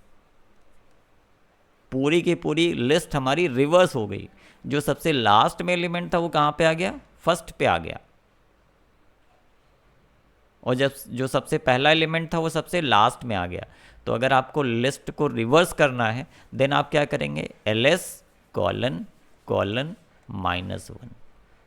पूरी की पूरी लिस्ट हमारी रिवर्स हो गई। जो सबसे लास्ट में एलिमेंट था वो कहाँ पे आ गया, फर्स्ट पे आ गया, और जब जो सबसे पहला एलिमेंट था वो सबसे लास्ट में आ गया। तो अगर आपको लिस्ट को रिवर्स करना है देन आप क्या करेंगे, LS कॉलन कॉलन -1।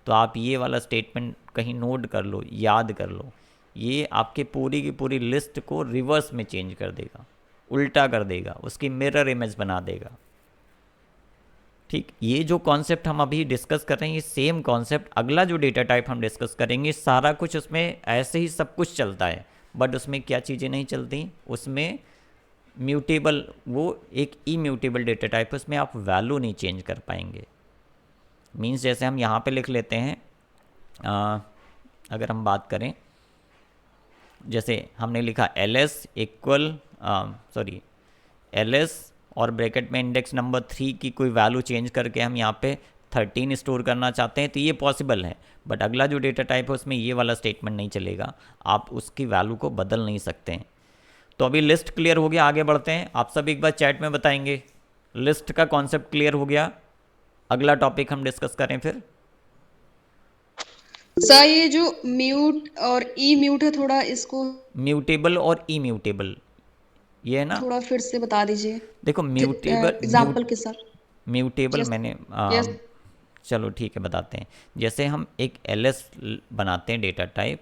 तो आप ये वाला स्टेटमेंट कहीं नोट कर लो, याद कर लो, ये आपके पूरी की पूरी लिस्ट को रिवर्स में चेंज कर देगा, उल्टा कर देगा, उसकी मिरर इमेज बना देगा। ठीक, ये जो कॉन्सेप्ट हम अभी डिस्कस कर रहे हैं, ये सेम कॉन्सेप्ट अगला जो डेटा टाइप हम डिस्कस करेंगे, सारा कुछ उसमें ऐसे ही सब कुछ चलता है, बट उसमें क्या चीज़ें नहीं चलती, उसमें म्यूटेबल, वो एक इम्यूटेबल डेटा टाइप है, उसमें आप वैल्यू नहीं चेंज कर पाएंगे। मीन्स जैसे हम यहाँ पे लिख लेते हैं, अगर हम बात करें, जैसे हमने लिखा LS इक्वल LS और ब्रैकेट में इंडेक्स नंबर 3 की कोई वैल्यू चेंज करके हम यहाँ पे 13 स्टोर करना चाहते हैं, तो ये पॉसिबल है, बट अगला जो डेटा टाइप है उसमें ये वाला स्टेटमेंट नहीं चलेगा, आप उसकी वैल्यू को बदल नहीं सकते हैं। तो अभी लिस्ट क्लियर हो गया, आगे बढ़ते हैं। आप सब एक बार चैट में बताएंगे लिस्ट का कॉन्सेप्ट क्लियर हो गया, अगला टॉपिक हम डिस्कस करें फिर। सर ये जो म्यूट और ई म्यूट है, थोड़ा इसको म्यूटेबल और इम्यूटेबल, ये है ना। थोड़ा फिर से बता दीजिए देखो म्यूटेबल, एग्जाम्पल के साथ। म्यूटेबल यस मैंने यस चलो ठीक है बताते हैं। जैसे हम एक LS बनाते हैं डेटा टाइप,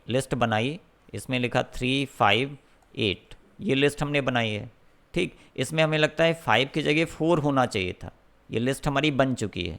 लिस्ट बनाई, इसमें लिखा 3 5 8, ये लिस्ट हमने बनाई है, ठीक, इसमें हमें लगता है 5 की जगह 4 होना चाहिए था, ये लिस्ट हमारी बन चुकी है,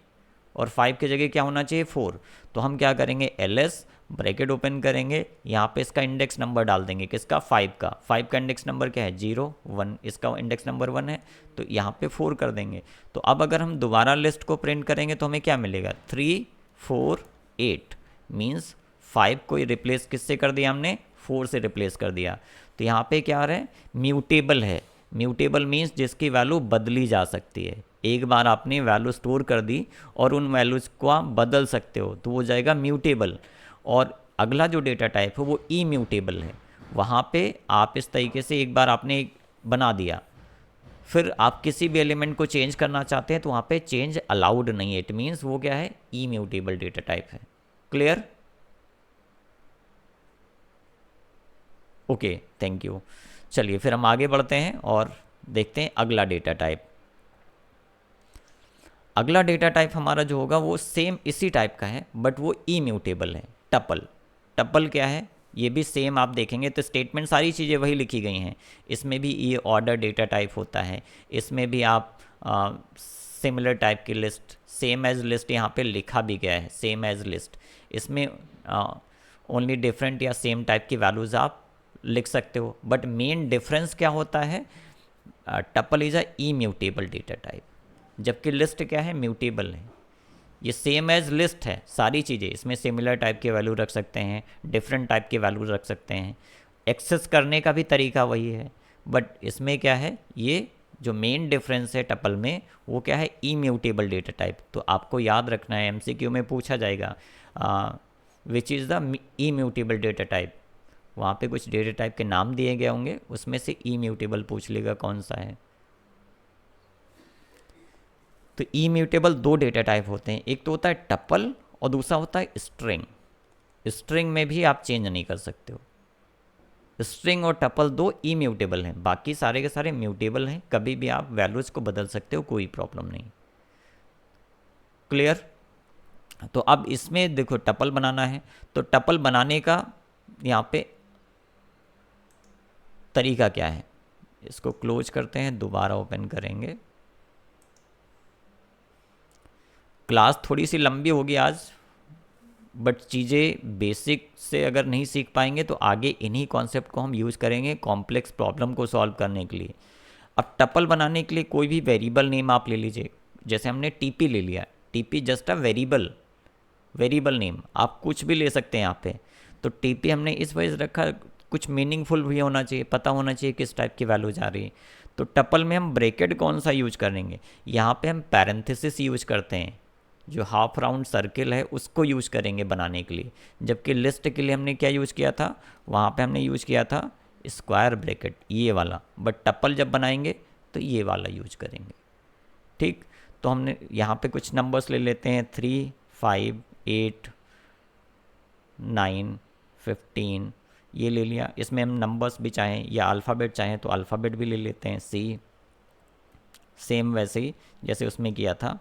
और 5 की जगह क्या होना चाहिए 4। तो हम क्या करेंगे, ls ब्रैकेट ओपन करेंगे, यहाँ पे इसका इंडेक्स नंबर डाल देंगे, किसका 5 का। 5 का इंडेक्स नंबर क्या है 0 1, इसका इंडेक्स नंबर 1 है, तो यहाँ पे 4 कर देंगे। तो अब अगर हम दोबारा लिस्ट को प्रिंट करेंगे तो हमें क्या मिलेगा 3 4 8, मीन्स 5 को रिप्लेस किससे कर दिया हमने 4 से रिप्लेस कर दिया। तो यहाँ पे क्या आ रहा है म्यूटेबल है। म्यूटेबल मीन्स जिसकी वैल्यू बदली जा सकती है। एक बार आपने वैल्यू स्टोर कर दी और उन वैल्यूज़ को आप बदल सकते हो तो वो जाएगा म्यूटेबल। और अगला जो डेटा टाइप है वो इम्यूटेबल है। वहाँ पे आप इस तरीके से एक बार आपने बना दिया, फिर आप किसी भी एलिमेंट को चेंज करना चाहते हैं तो वहाँ पे चेंज अलाउड नहीं है। इट मीन्स वो क्या है इम्यूटेबल डेटा टाइप है। क्लियर? Okay, thank you. चलिए फिर हम आगे बढ़ते हैं और देखते हैं अगला डेटा टाइप। अगला डेटा टाइप हमारा जो होगा वो सेम इसी टाइप का है बट वो इम्यूटेबल है, टपल। टपल क्या है ये भी सेम आप देखेंगे तो स्टेटमेंट सारी चीज़ें वही लिखी गई हैं। इसमें भी ये ऑर्डर डेटा टाइप होता है, इसमें भी आप सिमिलर टाइप की लिस्ट, सेम एज लिस्ट यहाँ पे लिखा भी गया है, सेम एज लिस्ट। इसमें ओनली डिफरेंट या सेम टाइप की वैल्यूज़ आप लिख सकते हो, बट मेन डिफरेंस क्या होता है, tuple is a immutable data type, जबकि लिस्ट क्या है म्यूटेबल है। ये सेम एज लिस्ट है सारी चीज़ें, इसमें सिमिलर टाइप के वैल्यू रख सकते हैं, डिफरेंट टाइप के वैल्यू रख सकते हैं, एक्सेस करने का भी तरीका वही है। बट इसमें क्या है, ये जो मेन डिफरेंस है टपल में वो क्या है इम्यूटेबल डेटा टाइप। तो आपको याद रखना है, एमसीक्यू में पूछा जाएगा which is the immutable data type. वहाँ पे कुछ डेटा टाइप के नाम दिए गए होंगे, उसमें से इम्यूटेबल पूछ लेगा कौन सा है। तो इम्यूटेबल दो डेटा टाइप होते हैं, एक तो होता है टपल और दूसरा होता है स्ट्रिंग। स्ट्रिंग में भी आप चेंज नहीं कर सकते हो। स्ट्रिंग और टपल दो इम्यूटेबल हैं, बाकी सारे के सारे म्यूटेबल हैं, कभी भी आप वैल्यूज़ को बदल सकते हो, कोई प्रॉब्लम नहीं। क्लियर? तो अब इसमें देखो टपल बनाना है, तो टपल बनाने का यहाँ पे तरीका क्या है, इसको क्लोज करते हैं, दोबारा ओपन करेंगे। क्लास थोड़ी सी लंबी होगी आज, बट चीज़ें बेसिक से अगर नहीं सीख पाएंगे तो आगे इन्हीं कॉन्सेप्ट को हम यूज़ करेंगे कॉम्प्लेक्स प्रॉब्लम को सॉल्व करने के लिए। अब टपल बनाने के लिए कोई भी वेरिएबल नेम आप ले लीजिए, जैसे हमने टीपी ले लिया, TP just a variable name, आप कुछ भी ले सकते हैं यहाँ पे। तो टीपी हमने इस वजह से रखा, कुछ मीनिंगफुल भी होना चाहिए, पता होना चाहिए किस टाइप की वैल्यू जा रही है। तो टपल में हम ब्रैकेट कौन सा यूज करेंगे, यहाँ पे हम पैरेंथेसिस यूज करते हैं, जो हाफ राउंड सर्किल है उसको यूज करेंगे बनाने के लिए। जबकि लिस्ट के लिए हमने क्या यूज किया था, वहाँ पे हमने यूज किया था स्क्वायर ब्रैकेट, ये वाला। बट टपल जब बनाएंगे तो ये वाला यूज करेंगे। ठीक, तो हमने यहाँ पे कुछ नंबर्स ले लेते हैं, 3 5 8 9 15 ये ले लिया। इसमें हम नंबर्स भी चाहें या अल्फ़ाबेट चाहें तो अल्फ़ाबेट भी ले लेते हैं, सी, सेम वैसे ही जैसे उसमें किया था।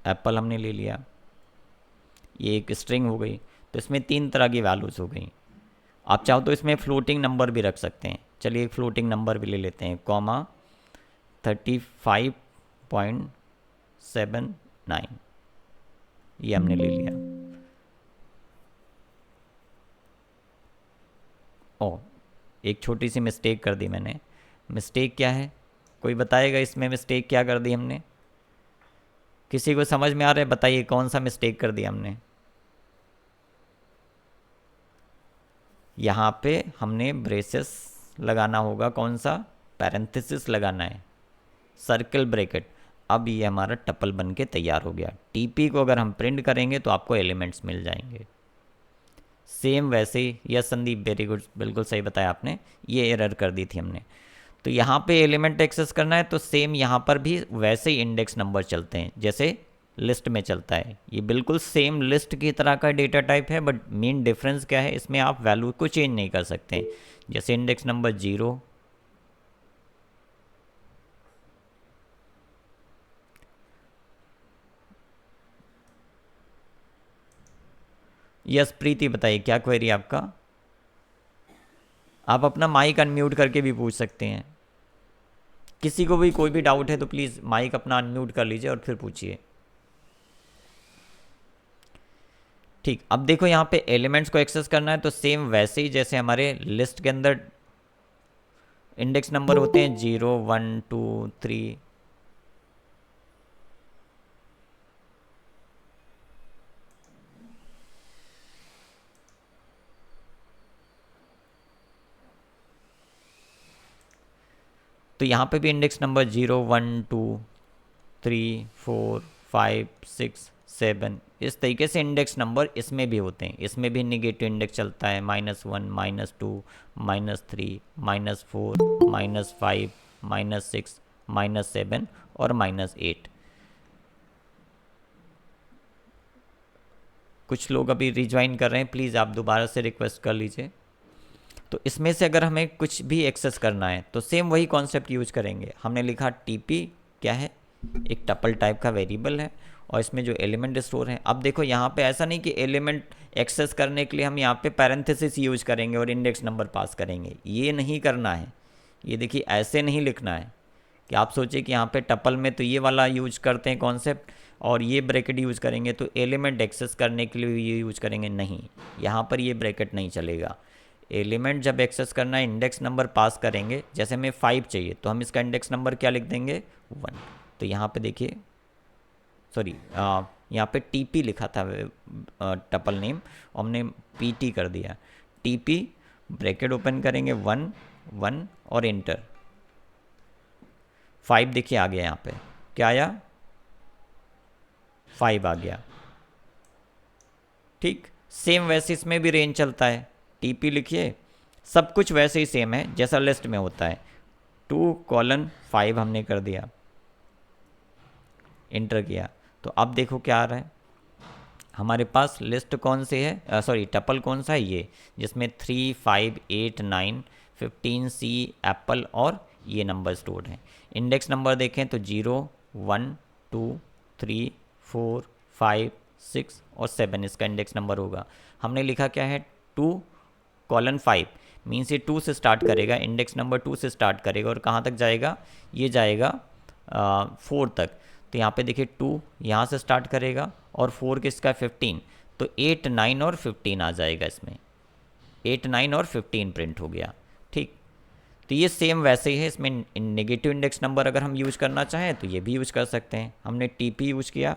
एप्पल हमने ले लिया, ये एक स्ट्रिंग हो गई। तो इसमें 3 तरह की वैल्यूज़ हो गई। आप चाहो तो इसमें फ्लोटिंग नंबर भी रख सकते हैं। चलिए एक फ्लोटिंग नंबर भी ले लेते हैं, कॉमा 35.79 ये हमने ले लिया। ओ, एक छोटी सी मिस्टेक कर दी मैंने। मिस्टेक क्या है, कोई बताएगा इसमें मिस्टेक क्या कर दी हमने? किसी को समझ में आ रहा है, बताइए कौन सा मिस्टेक कर दिया हमने? यहाँ पे हमने ब्रेसेस लगाना होगा, कौन सा, पैरेंथेसिस लगाना है, सर्कल ब्रैकेट। अब ये हमारा टपल बन के तैयार हो गया। टीपी को अगर हम प्रिंट करेंगे तो आपको एलिमेंट्स मिल जाएंगे। सेम वैसे ही, यस संदीप, वेरी गुड, बिल्कुल सही बताया आपने, ये एरर कर दी थी हमने। तो यहाँ पे एलिमेंट एक्सेस करना है तो सेम यहाँ पर भी वैसे ही इंडेक्स नंबर चलते हैं जैसे लिस्ट में चलता है। ये बिल्कुल सेम लिस्ट की तरह का डेटा टाइप है, बट मेन डिफरेंस क्या है, इसमें आप वैल्यू को चेंज नहीं कर सकते। जैसे इंडेक्स नंबर 0, यस प्रीति बताइए क्या क्वेरी आपका? आप अपना माइक अनम्यूट करके भी पूछ सकते हैं। किसी को भी कोई भी डाउट है तो प्लीज़ माइक अपना अनम्यूट कर लीजिए और फिर पूछिए। ठीक, अब देखो यहाँ पे एलिमेंट्स को एक्सेस करना है तो सेम वैसे ही जैसे हमारे लिस्ट के अंदर इंडेक्स नंबर होते हैं 0 1 2 3, तो यहाँ पे भी इंडेक्स नंबर 0 1 2 3 4 5 6 7 इस तरीके से इंडेक्स नंबर इसमें भी होते हैं। इसमें भी निगेटिव इंडेक्स चलता है -1 -2 -3 -4 -5 -6 -7 और -8। कुछ लोग अभी रिज्वाइन कर रहे हैं, प्लीज़ आप दोबारा से रिक्वेस्ट कर लीजिए। तो इसमें से अगर हमें कुछ भी एक्सेस करना है तो सेम वही कॉन्सेप्ट यूज करेंगे। हमने लिखा टीपी क्या है, एक टपल टाइप का वेरिएबल है और इसमें जो एलिमेंट स्टोर है। अब देखो यहाँ पे ऐसा नहीं कि एलिमेंट एक्सेस करने के लिए हम यहाँ पे पैरेंथेसिस यूज करेंगे और इंडेक्स नंबर पास करेंगे, ये नहीं करना है। ये देखिए ऐसे नहीं लिखना है कि आप सोचिए कि यहाँ पे टपल में तो ये वाला यूज करते हैं कॉन्सेप्ट और ये ब्रैकेट यूज़ करेंगे तो एलिमेंट एक्सेस करने के लिए ये यूज करेंगे, नहीं, यहाँ पर ये ब्रैकेट नहीं चलेगा। एलिमेंट जब एक्सेस करना है इंडेक्स नंबर पास करेंगे, जैसे हमें 5 चाहिए तो हम इसका इंडेक्स नंबर क्या लिख देंगे 1। तो यहाँ पे देखिए, सॉरी यहाँ पे टीपी लिखा था टपल नेम और हमने पीटी कर दिया। टीपी ब्रैकेट ओपन करेंगे 1 1 और इंटर। 5 देखिए आ गया, यहाँ पे क्या आया 5 आ गया। ठीक, सेम वैसे इसमें भी रेंज चलता है। टीपी लिखिए, सब कुछ वैसे ही सेम है जैसा लिस्ट में होता है। 2:5 हमने कर दिया, इंटर किया तो अब देखो क्या आ रहा है हमारे पास। लिस्ट कौन से है, सॉरी टपल कौन सा है, ये जिसमें 3 5 8 9 15 सी एप्पल और ये नंबर स्टोर्ड हैं। इंडेक्स नंबर देखें तो 0 1 2 3 4 5 6 और 7 इसका इंडेक्स नंबर होगा। हमने लिखा क्या है 2:5 मीन्स ये 2 से स्टार्ट करेगा, इंडेक्स नंबर 2 से स्टार्ट करेगा और कहाँ तक जाएगा, ये जाएगा 4 तक। तो यहाँ पे देखिए 2 यहाँ से स्टार्ट करेगा और 4 किसका 15, तो 8 9 और 15 आ जाएगा इसमें। 8 9 और 15 प्रिंट हो गया। ठीक, तो ये सेम वैसे ही है। इसमें नेगेटिव इंडेक्स नंबर अगर हम यूज़ करना चाहें तो ये भी यूज़ कर सकते हैं। हमने टीपी यूज़ किया,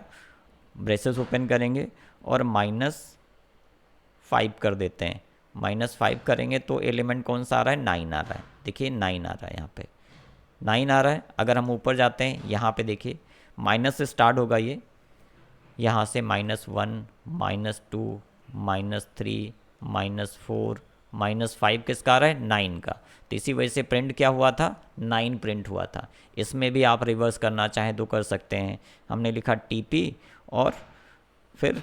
ब्रेसेस ओपन करेंगे और -5 कर देते हैं। -5 करेंगे तो एलिमेंट कौन सा आ रहा है 9 आ रहा है। देखिए 9 आ रहा है, यहाँ पे 9 आ रहा है। अगर हम ऊपर जाते हैं यहाँ पे देखिए माइनस से स्टार्ट होगा ये, यहाँ से -1 -2 -3 -4 -5 किसका आ रहा है 9 का। तो इसी वजह से प्रिंट क्या हुआ था 9 प्रिंट हुआ था। इसमें भी आप रिवर्स करना चाहें तो कर सकते हैं। हमने लिखा टीपी और फिर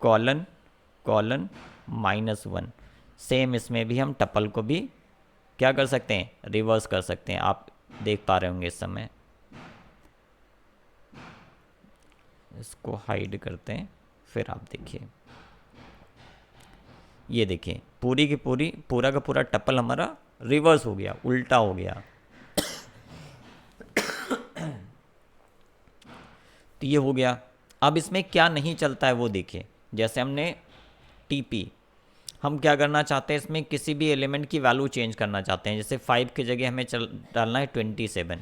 कॉलन -1। सेम इसमें भी हम टपल को भी क्या कर सकते हैं रिवर्स कर सकते हैं। आप देख पा रहे होंगे इस समय। इसको हाइड करते हैं, फिर आप देखिए, ये देखिए पूरी की पूरी पूरा का पूरा टपल हमारा रिवर्स हो गया, उल्टा हो गया। तो ये हो गया। अब इसमें क्या नहीं चलता है वो देखिए। जैसे हमने टीपी, हम क्या करना चाहते हैं इसमें किसी भी एलिमेंट की वैल्यू चेंज करना चाहते हैं। जैसे 5 की जगह हमें डालना है 27,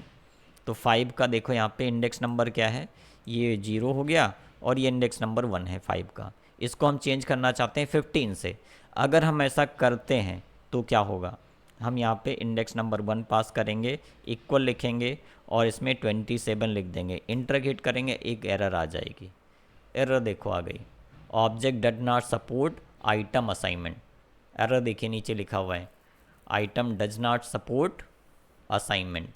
तो 5 का देखो यहाँ पे इंडेक्स नंबर क्या है, ये 0 हो गया और ये इंडेक्स नंबर 1 है 5 का। इसको हम चेंज करना चाहते हैं 15 से। अगर हम ऐसा करते हैं तो क्या होगा, हम यहाँ पे इंडेक्स नंबर 1 पास करेंगे, इक्वल लिखेंगे और इसमें 27 लिख देंगे, इंटर हिट करेंगे, एक एरर आ जाएगी। एरर देखो आ गई, object does not support item assignment. Error देखिए नीचे लिखा हुआ है, item does not support assignment.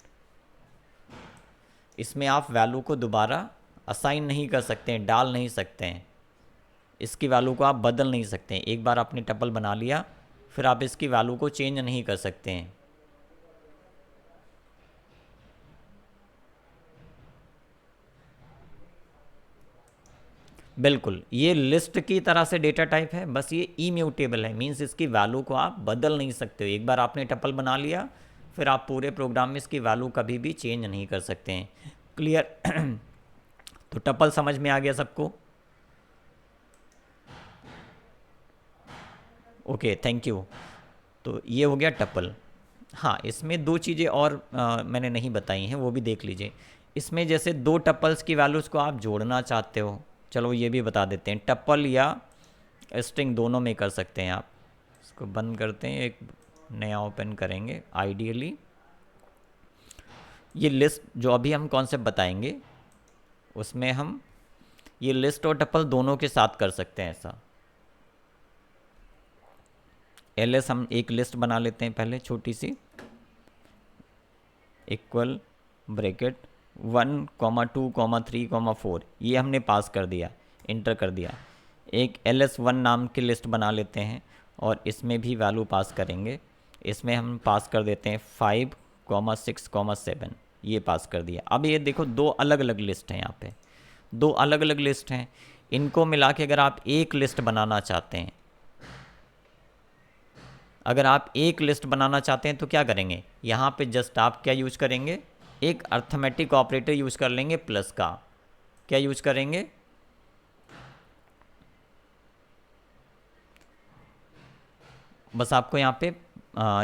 इसमें आप वैल्यू को दोबारा असाइन नहीं कर सकते हैं, डाल नहीं सकते हैं, इसकी वैल्यू को आप बदल नहीं सकते हैं। एक बार आपने टपल बना लिया फिर आप इसकी वैल्यू को चेंज नहीं कर सकते हैं। बिल्कुल, ये लिस्ट की तरह से डेटा टाइप है, बस ये इम्यूटेबल है, मींस इसकी वैल्यू को आप बदल नहीं सकते हो। एक बार आपने टपल बना लिया, फिर आप पूरे प्रोग्राम में इसकी वैल्यू कभी भी चेंज नहीं कर सकते हैं। क्लियर? तो टपल समझ में आ गया सबको? Okay, thank you. तो ये हो गया टपल। हाँ, इसमें दो चीज़ें और मैंने नहीं बताई हैं, वो भी देख लीजिए। इसमें जैसे दो टपल्स की वैल्यूज़ को आप जोड़ना चाहते हो, चलो ये भी बता देते हैं। टपल या स्ट्रिंग दोनों में कर सकते हैं आप। इसको बंद करते हैं, एक नया ओपन करेंगे। आइडियली ये लिस्ट जो अभी हम कॉन्सेप्ट बताएंगे उसमें हम ये लिस्ट और टपल दोनों के साथ कर सकते हैं। ऐसा एलएस हम एक लिस्ट बना लेते हैं पहले, छोटी सी, इक्वल ब्रैकेट 1, 2, 3, 4, ये हमने पास कर दिया, इंटर कर दिया। एक ls1 नाम की लिस्ट बना लेते हैं और इसमें भी वैल्यू पास करेंगे। इसमें हम पास कर देते हैं 5, 6, 7, ये पास कर दिया। अब ये देखो दो अलग अलग लिस्ट हैं, यहाँ पे दो अलग अलग लिस्ट हैं। इनको मिला के अगर आप एक लिस्ट बनाना चाहते हैं, अगर आप एक लिस्ट बनाना चाहते हैं तो क्या करेंगे, यहाँ पे जस्ट आप क्या यूज करेंगे, एक अर्थमेटिक ऑपरेटर यूज कर लेंगे प्लस का। क्या यूज करेंगे, बस आपको यहाँ पे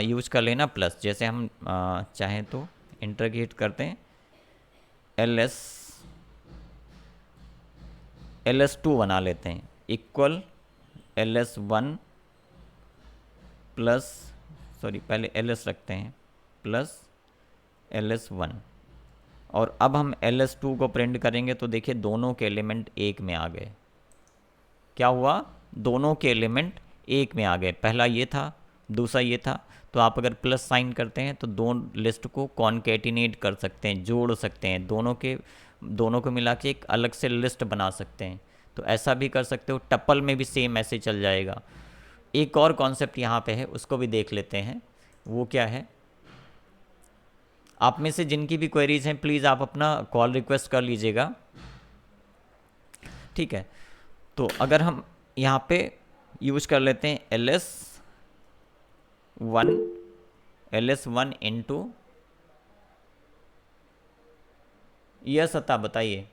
यूज कर लेना प्लस। जैसे हम चाहें तो इंटरग्रेट करते हैं, ls2 बना लेते हैं, इक्वल ls1 प्लस, सॉरी पहले ls रखते हैं, प्लस ls1। और अब हम ls2 को प्रिंट करेंगे तो देखिए दोनों के एलिमेंट एक में आ गए। क्या हुआ, दोनों के एलिमेंट एक में आ गए। पहला ये था, दूसरा ये था। तो आप अगर प्लस साइन करते हैं तो दोनों लिस्ट को कॉन्केटिनेट कर सकते हैं, जोड़ सकते हैं, दोनों को मिला के एक अलग से लिस्ट बना सकते हैं। तो ऐसा भी कर सकते हो। टपल में भी सेम ऐसे चल जाएगा। एक और कॉन्सेप्ट यहाँ पे है, उसको भी देख लेते हैं। वो क्या है, आप में से जिनकी भी क्वेरीज हैं प्लीज़ आप अपना कॉल रिक्वेस्ट कर लीजिएगा, ठीक है। तो अगर हम यहाँ पे यूज कर लेते हैं ls1 इंटू, यह सत्ता बताइए,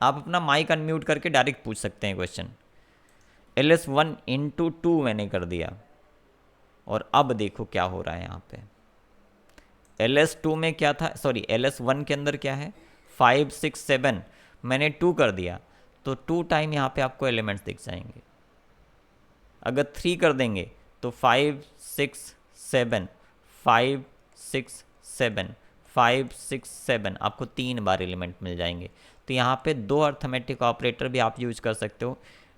आप अपना माइक अनम्यूट करके डायरेक्ट पूछ सकते हैं क्वेश्चन। ls1 इंटू 2 मैंने कर दिया और अब देखो क्या हो रहा है यहाँ पे। ls2 में क्या था, सॉरी ls1 के अंदर क्या है, 5, 6, 7, मैंने 2 कर दिया तो 2 टाइम यहाँ पे आपको एलिमेंट्स दिख जाएंगे। अगर 3 कर देंगे तो 5, 6, 7, 5, 6, 7, 5, 6, 7, आपको 3 बार एलिमेंट मिल जाएंगे। तो यहाँ पे दो अर्थमेटिक ऑपरेटर भी आप यूज कर सकते हो।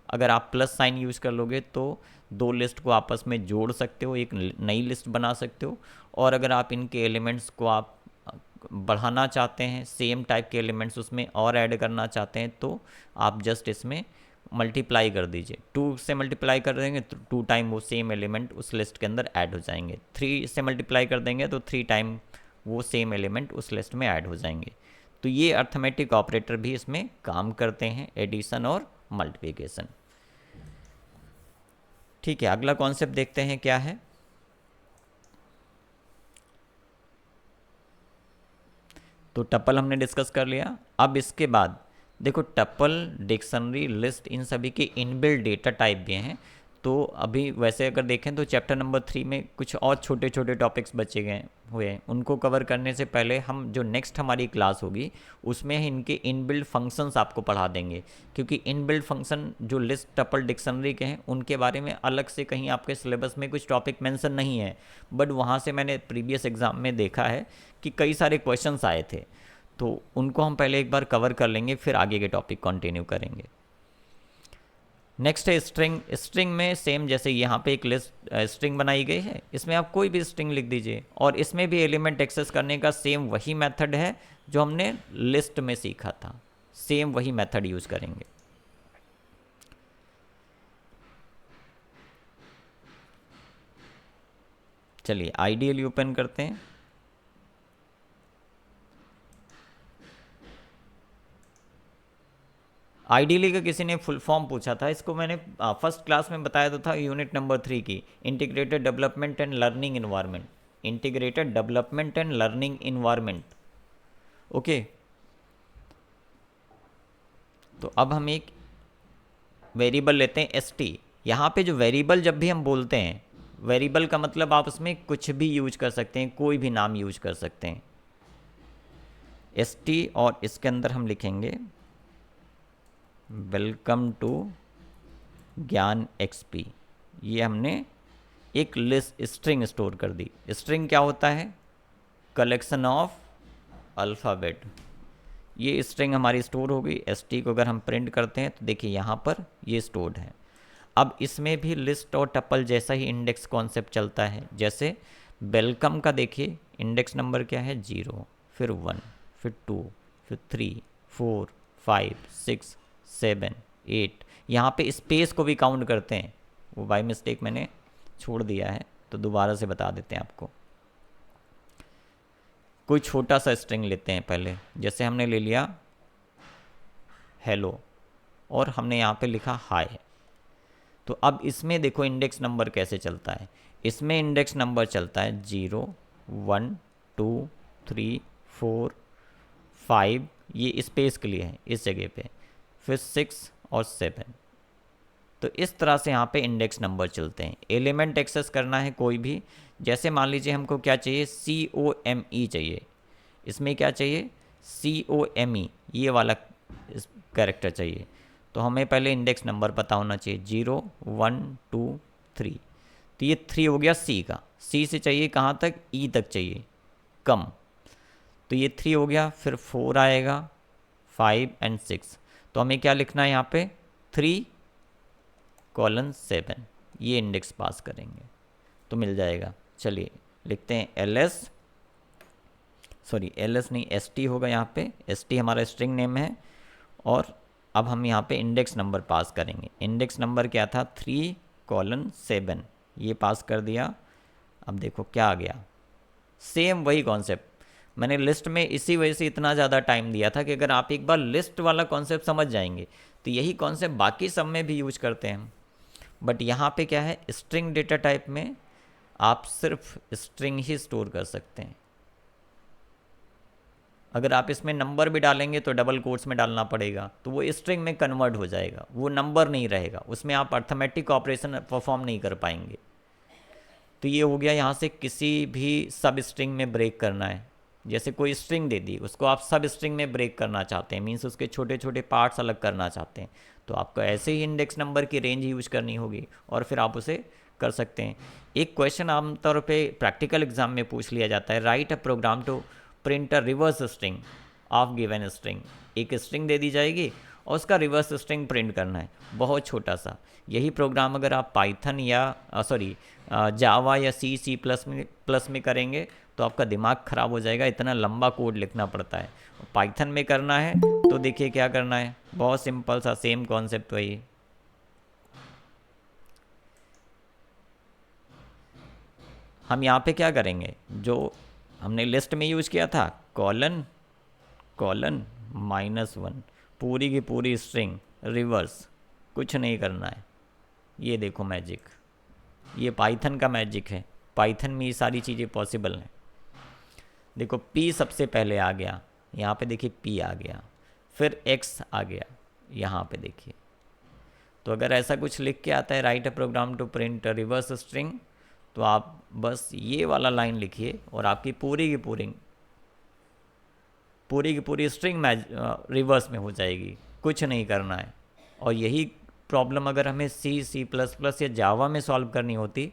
अगर आप प्लस साइन यूज कर लोगे तो दो लिस्ट को आपस में जोड़ सकते हो, एक नई लिस्ट बना सकते हो। और अगर आप इनके एलिमेंट्स को आप बढ़ाना चाहते हैं, सेम टाइप के एलिमेंट्स उसमें और ऐड करना चाहते हैं, तो आप जस्ट इसमें मल्टीप्लाई कर दीजिए। 2 से मल्टीप्लाई कर देंगे तो 2 टाइम वो सेम एलिमेंट उस लिस्ट के अंदर ऐड हो जाएंगे। 3 से मल्टीप्लाई कर देंगे तो 3 टाइम वो सेम एलिमेंट उस लिस्ट में ऐड हो जाएंगे। तो ये अर्थमेटिक ऑपरेटर भी इसमें काम करते हैं, एडिशन और मल्टीप्लिकेशन। ठीक है, अगला कॉन्सेप्ट देखते हैं क्या है। तो टपल हमने डिस्कस कर लिया। अब इसके बाद देखो टपल, डिक्शनरी, लिस्ट, इन सभी के इनबिल्ट डेटा टाइप भी हैं। तो अभी वैसे अगर देखें तो चैप्टर नंबर 3 में कुछ और छोटे छोटे टॉपिक्स बचे गए हुए हैं। उनको कवर करने से पहले हम जो नेक्स्ट हमारी क्लास होगी उसमें इनके इनबिल्ट फंक्शंस आपको पढ़ा देंगे। क्योंकि इनबिल्ट फंक्शन जो लिस्ट, टपल, डिक्शनरी के हैं उनके बारे में अलग से कहीं आपके सिलेबस में कुछ टॉपिक मेंशन नहीं है, बट वहाँ से मैंने प्रीवियस एग्जाम में देखा है कि कई सारे क्वेश्चंस आए थे। तो उनको हम पहले एक बार कवर कर लेंगे, फिर आगे के टॉपिक कंटिन्यू करेंगे। नेक्स्ट है स्ट्रिंग। स्ट्रिंग में सेम जैसे यहाँ पे एक लिस्ट स्ट्रिंग बनाई गई है, इसमें आप कोई भी स्ट्रिंग लिख दीजिए और इसमें भी एलिमेंट एक्सेस करने का सेम वही मेथड है जो हमने लिस्ट में सीखा था। सेम वही मेथड यूज करेंगे। चलिए आइडियली ओपन करते हैं। आइडियली का किसी ने फुल फॉर्म पूछा था, इसको मैंने फर्स्ट क्लास में बताया तो था, यूनिट नंबर 3 की, integrated development and learning environment, integrated development and learning environment. Okay, तो अब हम एक वेरिएबल लेते हैं st। यहाँ पे जो वेरिएबल जब भी हम बोलते हैं, वेरिएबल का मतलब आप उसमें कुछ भी यूज कर सकते हैं, कोई भी नाम यूज कर सकते हैं st, और इसके अंदर हम लिखेंगे वेलकम टू ज्ञान XP। ये हमने एक लिस्ट स्ट्रिंग स्टोर कर दी। स्ट्रिंग क्या होता है? Collection of alphabet. ये स्ट्रिंग हमारी स्टोर हो गई। st को अगर हम प्रिंट करते हैं तो देखिए यहाँ पर ये स्टोर्ड है। अब इसमें भी लिस्ट और टपल जैसा ही इंडेक्स कॉन्सेप्ट चलता है। जैसे वेलकम का देखिए इंडेक्स नंबर क्या है? 0, फिर 1, फिर 2, फिर 3, 4, 5, 6, 7, 8। यहाँ पे स्पेस को भी काउंट करते हैं, वो बाय मिस्टेक मैंने छोड़ दिया है तो दोबारा से बता देते हैं आपको। कोई छोटा सा स्ट्रिंग लेते हैं पहले, जैसे हमने ले लिया हेलो और हमने यहाँ पे लिखा हाय। तो अब इसमें देखो इंडेक्स नंबर कैसे चलता है। इसमें इंडेक्स नंबर चलता है 0, 1, 2, 3, 4, 5, ये स्पेस के लिए है इस जगह पे, फिर 6 और 7। तो इस तरह से यहाँ पे इंडेक्स नंबर चलते हैं। एलिमेंट एक्सेस करना है कोई भी, जैसे मान लीजिए हमको क्या चाहिए? COME चाहिए। इसमें क्या चाहिए? COME, ये वाला कैरेक्टर चाहिए। तो हमें पहले इंडेक्स नंबर पता होना चाहिए, 0, 1, 2, 3। तो ये 3 हो गया C का। C से चाहिए कहाँ तक? E तक चाहिए, कम। तो ये 3 हो गया, फिर 4 आएगा, 5 एंड 6। तो हमें क्या लिखना है यहाँ पे? 3:7, ये इंडेक्स पास करेंगे तो मिल जाएगा। चलिए लिखते हैं LS नहीं, ST होगा यहाँ पे। ST हमारा स्ट्रिंग नेम है। और अब हम यहाँ पे इंडेक्स नंबर पास करेंगे। इंडेक्स नंबर क्या था? 3:7, ये पास कर दिया। अब देखो क्या आ गया, सेम वही कॉन्सेप्ट। मैंने लिस्ट में इसी वजह से इतना ज़्यादा टाइम दिया था कि अगर आप एक बार लिस्ट वाला कॉन्सेप्ट समझ जाएंगे तो यही कॉन्सेप्ट बाकी सब में भी यूज करते हैं। बट यहाँ पे क्या है, स्ट्रिंग डेटा टाइप में आप सिर्फ स्ट्रिंग ही स्टोर कर सकते हैं। अगर आप इसमें नंबर भी डालेंगे तो डबल कोट्स में डालना पड़ेगा, तो वो स्ट्रिंग में कन्वर्ट हो जाएगा, वो नंबर नहीं रहेगा, उसमें आप अर्थमेटिक ऑपरेशन परफॉर्म नहीं कर पाएंगे। तो ये हो गया, यहाँ से किसी भी सब स्ट्रिंग में ब्रेक करना है। जैसे कोई स्ट्रिंग दे दी, उसको आप सब स्ट्रिंग में ब्रेक करना चाहते हैं, मीन्स उसके छोटे छोटे पार्ट्स अलग करना चाहते हैं, तो आपको ऐसे ही इंडेक्स नंबर की रेंज यूज करनी होगी और फिर आप उसे कर सकते हैं। एक क्वेश्चन आमतौर पे प्रैक्टिकल एग्जाम में पूछ लिया जाता है, write a program to print a reverse string of given string. एक स्ट्रिंग दे दी जाएगी और उसका रिवर्स स्ट्रिंग प्रिंट करना है, बहुत छोटा सा। यही प्रोग्राम अगर आप पाइथन या जावा या C प्लस में करेंगे तो आपका दिमाग ख़राब हो जाएगा, इतना लंबा कोड लिखना पड़ता है। पाइथन में करना है तो देखिए क्या करना है, बहुत सिंपल सा, सेम कॉन्सेप्ट वही। हम यहाँ पे क्या करेंगे, जो हमने लिस्ट में यूज किया था, ::, -1, पूरी की पूरी स्ट्रिंग रिवर्स, कुछ नहीं करना है। ये देखो मैजिक, ये पाइथन का मैजिक है। पाइथन में ये सारी चीज़ें पॉसिबल हैं। देखो P सबसे पहले आ गया, यहाँ पे देखिए P आ गया, फिर X आ गया यहाँ पे देखिए। तो अगर ऐसा कुछ लिख के आता है, write a program to print reverse string, तो आप बस ये वाला लाइन लिखिए और आपकी पूरी की पूरी स्ट्रिंग रिवर्स में हो जाएगी, कुछ नहीं करना है। और यही प्रॉब्लम अगर हमें C++ या जावा में सॉल्व करनी होती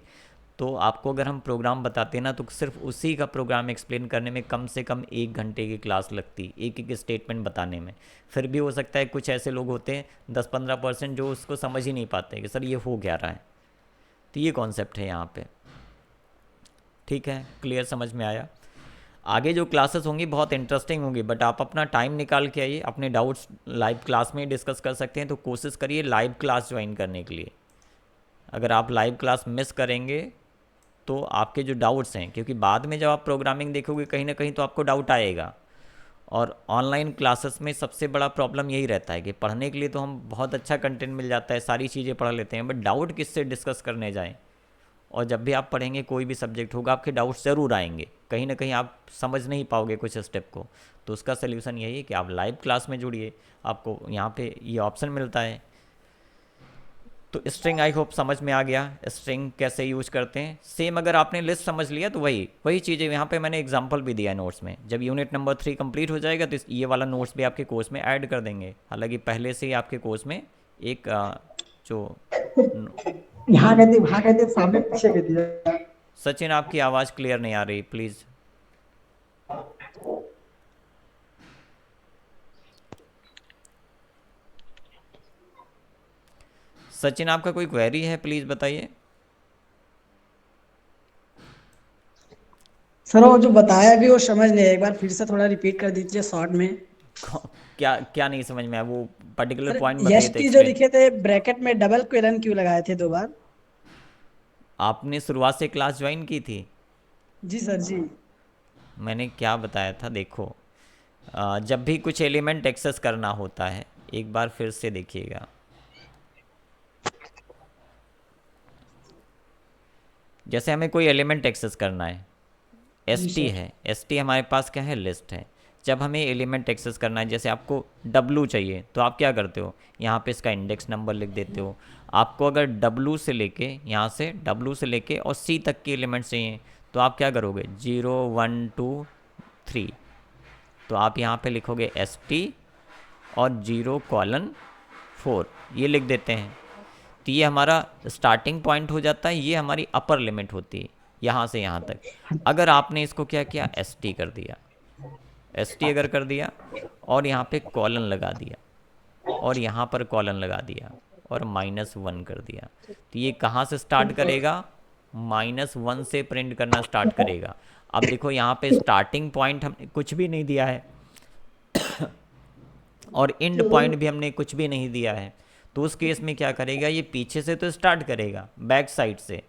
तो आपको अगर हम प्रोग्राम बताते ना, तो सिर्फ उसी का प्रोग्राम एक्सप्लेन करने में कम से कम 1 घंटे की क्लास लगती, एक स्टेटमेंट बताने में। फिर भी हो सकता है कुछ ऐसे लोग होते हैं 10-15% जो उसको समझ ही नहीं पाते कि सर ये हो क्या रहा है। तो ये कॉन्सेप्ट है यहाँ पे, ठीक है, क्लियर, समझ में आया। आगे जो क्लासेस होंगी बहुत इंटरेस्टिंग होंगी, बट आप अपना टाइम निकाल के आइए, अपने डाउट्स लाइव क्लास में डिस्कस कर सकते हैं। तो कोशिश करिए लाइव क्लास ज्वाइन करने के लिए। अगर आप लाइव क्लास मिस करेंगे तो आपके जो डाउट्स हैं, क्योंकि बाद में जब आप प्रोग्रामिंग देखोगे कहीं ना कहीं तो आपको डाउट आएगा, और ऑनलाइन क्लासेस में सबसे बड़ा प्रॉब्लम यही रहता है कि पढ़ने के लिए तो हम बहुत अच्छा कंटेंट मिल जाता है, सारी चीज़ें पढ़ लेते हैं, बट डाउट किससे डिस्कस करने जाएं। और जब भी आप पढ़ेंगे कोई भी सब्जेक्ट होगा, आपके डाउट्स ज़रूर आएंगे, कहीं ना कहीं आप समझ नहीं पाओगे कुछ स्टेप को। तो उसका सल्यूशन यही है कि आप लाइव क्लास में जुड़िए, आपको यहाँ पे ये ऑप्शन मिलता है। तो स्ट्रिंग आई होप समझ में आ गया, स्ट्रिंग कैसे यूज करते हैं। सेम अगर आपने लिस्ट समझ लिया तो वही चीज़ें यहाँ पे मैंने एग्जांपल भी दिया है नोट्स में। जब यूनिट नंबर 3 कंप्लीट हो जाएगा तो ये वाला नोट्स भी आपके कोर्स में ऐड कर देंगे। हालांकि पहले से ही आपके कोर्स में एक जो यहाँ कहते सामने पीछे कह दिया। सचिन आपकी आवाज़ क्लियर नहीं आ रही, प्लीज़। सचिन आपका कोई क्वेरी है, प्लीज़ बताइए। सर वो जो बताया भी वो समझ नहीं आया, एक बार फिर से थोड़ा रिपीट कर दीजिए शॉर्ट में। क्या क्या नहीं समझ में आया, वो पर्टिकुलर सर पॉइंट बताइए तो एसटी जो एक्सप्लेन। लिखे थे ब्रैकेट में डबल कोलन क्यों लगाए थे 2 बार? आपने शुरुआत से क्लास ज्वाइन की थी? जी सर जी। मैंने क्या बताया था, देखो जब भी कुछ एलिमेंट एक्सेस करना होता है, एक बार फिर से देखिएगा। जैसे हमें कोई एलिमेंट एक्सेस करना है, एसटी है, एसटी हमारे पास क्या है, लिस्ट है। जब हमें एलिमेंट एक्सेस करना है, जैसे आपको W चाहिए तो आप क्या करते हो, यहाँ पे इसका इंडेक्स नंबर लिख देते हो। आपको अगर W से लेके यहाँ से W से लेके और C तक के एलिमेंट्स चाहिए तो आप क्या करोगे, 0 1 2 3, तो आप यहाँ पे लिखोगे ST और 0:4 ये लिख देते हैं। तो ये हमारा स्टार्टिंग पॉइंट हो जाता है, ये हमारी अपर लिमिट होती है यहाँ से यहाँ तक। अगर आपने इसको क्या किया, ST कर दिया, ST अगर कर दिया और यहाँ पे कॉलन लगा दिया और यहाँ पर कॉलन लगा दिया और -1 कर दिया, तो ये कहाँ से स्टार्ट करेगा, -1 से प्रिंट करना स्टार्ट करेगा। अब देखो यहाँ पे स्टार्टिंग पॉइंट हमने कुछ भी नहीं दिया है और एंड पॉइंट भी हमने कुछ भी नहीं दिया है, तो उस केस में क्या करेगा, ये पीछे से तो स्टार्ट करेगा, बैक साइड से,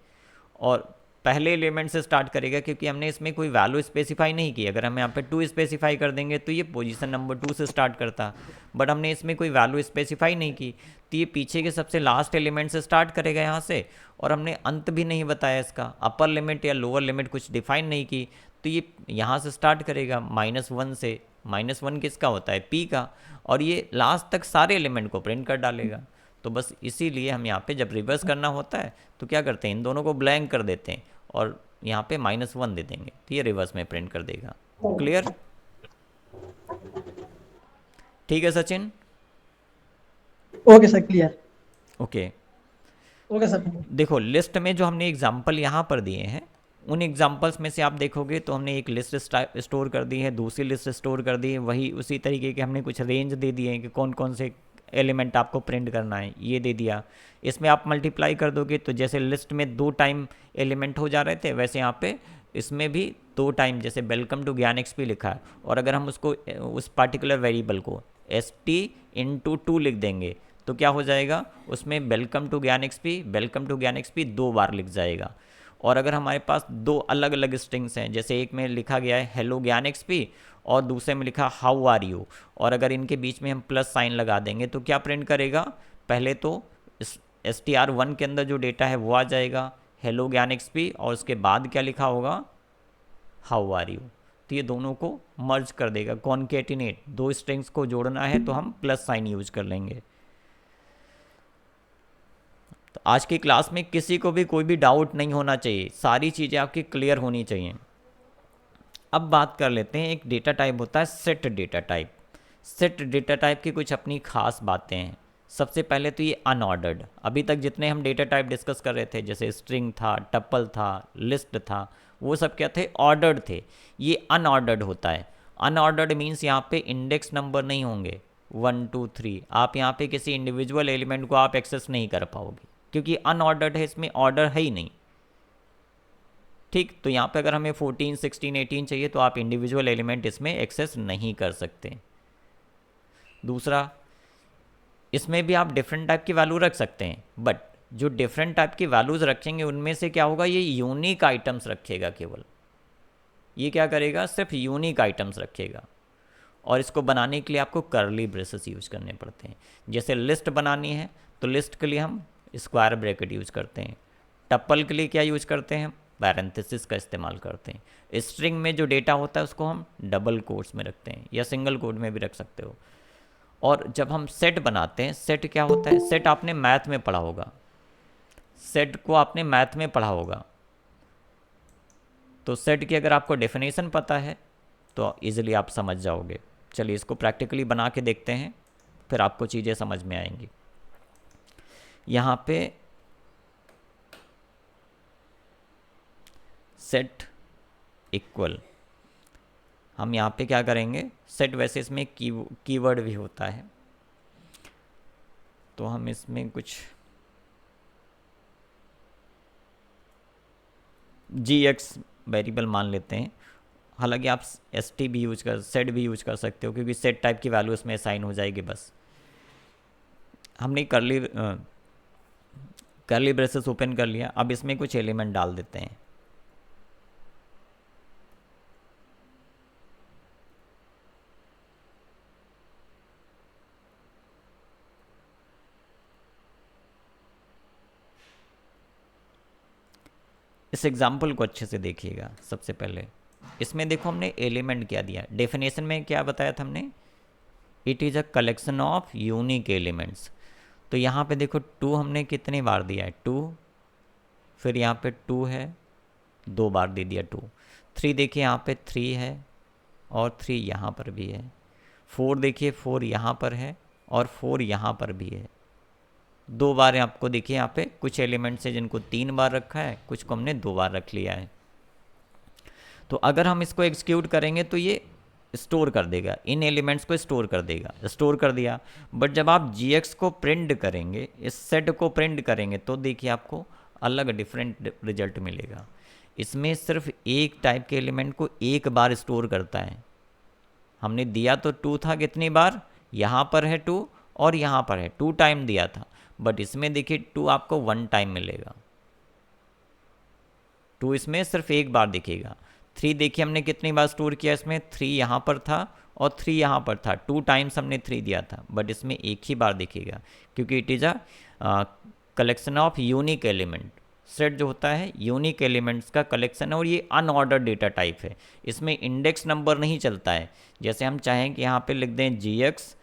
और पहले एलिमेंट से स्टार्ट करेगा क्योंकि हमने इसमें कोई वैल्यू स्पेसिफाई नहीं की। अगर हम यहाँ पे 2 स्पेसिफाई कर देंगे तो ये पोजीशन नंबर 2 से स्टार्ट करता, बट हमने इसमें कोई वैल्यू स्पेसिफाई नहीं की, तो ये पीछे के सबसे लास्ट एलिमेंट से स्टार्ट करेगा यहाँ से, और हमने अंत भी नहीं बताया इसका, अपर लिमिट या लोअर लिमिट कुछ डिफाइन नहीं की, तो ये यहाँ से स्टार्ट करेगा -1 से। -1 किसका होता है, P का, और ये लास्ट तक सारे एलिमेंट को प्रिंट कर डालेगा। तो बस इसीलिए हम यहाँ पे जब रिवर्स करना होता है तो क्या करते हैं, इन दोनों को ब्लैंक कर देते हैं और यहाँ पे -1 दे देंगे, तो ये रिवर्स में प्रिंट कर देगा। क्लियर? ठीक है Sachin? Okay sir clear. Okay okay sir. देखो लिस्ट में जो हमने एग्जाम्पल यहाँ पर दिए हैं, उन एग्जाम्पल्स में से आप देखोगे तो हमने एक लिस्ट स्टोर कर दी है, दूसरी लिस्ट स्टोर कर दी है, वही उसी तरीके के हमने कुछ रेंज दे दिए हैं कि कौन कौन से एलिमेंट आपको प्रिंट करना है, ये दे दिया। इसमें आप मल्टीप्लाई कर दोगे तो जैसे लिस्ट में 2 टाइम एलिमेंट हो जा रहे थे, वैसे यहाँ पे इसमें भी 2 टाइम, जैसे वेलकम टू ज्ञान XP लिखा है, और अगर हम उसको उस पार्टिकुलर वेरिएबल को ST × 2 लिख देंगे तो क्या हो जाएगा, उसमें वेलकम टू ज्ञान XP 2 बार लिख जाएगा। और अगर हमारे पास 2 अलग अलग स्ट्रिंग्स हैं, जैसे एक में लिखा गया है हेलो ज्ञान XP और दूसरे में लिखा हाउ आर यू, और अगर इनके बीच में हम प्लस साइन लगा देंगे तो क्या प्रिंट करेगा, पहले तो str1 के अंदर जो डेटा है वो आ जाएगा हेलो ज्ञान XP, और उसके बाद क्या लिखा होगा, हाउ आर यू। तो ये दोनों को मर्ज कर देगा, कॉन्केटिनेट, 2 स्ट्रिंग्स को जोड़ना है तो हम प्लस साइन यूज कर लेंगे। तो आज की क्लास में किसी को भी कोई भी डाउट नहीं होना चाहिए, सारी चीज़ें आपकी क्लियर होनी चाहिए। अब बात कर लेते हैं, एक डेटा टाइप होता है set data type. Set data type की कुछ अपनी खास बातें हैं। सबसे पहले तो ये अनऑर्डर्ड, अभी तक जितने हम डेटा टाइप डिस्कस कर रहे थे, जैसे स्ट्रिंग था, टपल था, लिस्ट था, वो सब क्या थे, ऑर्डर्ड थे। ये अनऑर्डर्ड होता है। अनऑर्डर्ड मीन्स यहाँ पे इंडेक्स नंबर नहीं होंगे 1 2 3, आप यहाँ पे किसी इंडिविजुअल एलिमेंट को आप एक्सेस नहीं कर पाओगे क्योंकि अनऑर्डर्ड है, इसमें ऑर्डर है ही नहीं। ठीक, तो यहाँ पे अगर हमें 14 16 18 चाहिए तो आप इंडिविजुअल एलिमेंट इसमें एक्सेस नहीं कर सकते। दूसरा, इसमें भी आप डिफरेंट टाइप की वैल्यू रख सकते हैं, बट जो डिफरेंट टाइप की वैल्यूज़ रखेंगे उनमें से क्या होगा, ये यूनिक आइटम्स रखेगा केवल। ये क्या करेगा, सिर्फ यूनिक आइटम्स रखेगा। और इसको बनाने के लिए आपको कर्ली ब्रेसेस यूज करने पड़ते हैं। जैसे लिस्ट बनानी है तो लिस्ट के लिए हम स्क्वायर ब्रैकेट यूज करते हैं, टप्पल के लिए क्या यूज करते हैं, पैरेंथेसिस का इस्तेमाल करते हैं। स्ट्रिंग में जो डेटा होता है उसको हम डबल कोट्स में रखते हैं या सिंगल कोट में भी रख सकते हो। और जब हम सेट बनाते हैं, सेट क्या होता है, सेट आपने मैथ में पढ़ा होगा, सेट को आपने मैथ में पढ़ा होगा। तो सेट की अगर आपको डेफिनेशन पता है तो इजीली आप समझ जाओगे। चलिए इसको प्रैक्टिकली बना के देखते हैं, फिर आपको चीज़ें समझ में आएंगी। यहाँ पे सेट इक्वल, हम यहाँ पे क्या करेंगे, सेट वैसे इसमें कीवर्ड भी होता है, तो हम इसमें कुछ gx वेरिएबल मान लेते हैं। हालांकि आप st भी यूज कर, सेट भी यूज कर सकते हो, क्योंकि सेट टाइप की वैल्यू इसमें असाइन हो जाएगी। बस हमने कर्ली ब्रेसेस ओपन कर लिया, अब इसमें कुछ एलिमेंट डाल देते हैं। इस एग्जाम्पल को अच्छे से देखिएगा। सबसे पहले इसमें देखो हमने एलिमेंट क्या दिया, डेफिनेशन में क्या बताया था हमने, it is a collection of unique elements. तो यहाँ पे देखो 2 हमने कितनी बार दिया है, 2, फिर यहाँ पे 2 है, 2 बार दे दिया 2। 3 देखिए यहाँ पे 3 है और 3 यहाँ पर भी है। 4 देखिए 4 यहाँ पर है और 4 यहाँ पर भी है। 2 बार आपको देखिए यहाँ पे कुछ एलिमेंट्स है जिनको 3 बार रखा है, कुछ को हमने 2 बार रख लिया है। तो अगर हम इसको एग्जीक्यूट करेंगे तो ये स्टोर कर देगा, इन एलिमेंट्स को स्टोर कर देगा, स्टोर कर दिया। बट जब आप gx को प्रिंट करेंगे, इस सेट को प्रिंट करेंगे, तो देखिए आपको अलग डिफरेंट रिजल्ट मिलेगा। इसमें सिर्फ एक टाइप के एलिमेंट को एक बार स्टोर करता है। हमने दिया तो 2 था, कितनी बार, यहाँ पर है 2 और यहाँ पर है 2 टाइम दिया था, बट इसमें देखिए 2 आपको 1 टाइम मिलेगा, 2 इसमें सिर्फ एक बार दिखेगा। 3 देखिए हमने कितनी बार स्टोर किया, इसमें 3 यहाँ पर था और 3 यहाँ पर था, 2 टाइम्स हमने 3 दिया था, बट इसमें एक ही बार दिखेगा, क्योंकि it is a collection of unique element. Set जो होता है यूनिक एलिमेंट्स का कलेक्शन है और ये अनऑर्डर्ड डेटा टाइप है, इसमें इंडेक्स नंबर नहीं चलता है। जैसे हम चाहें कि यहाँ पे लिख दें gx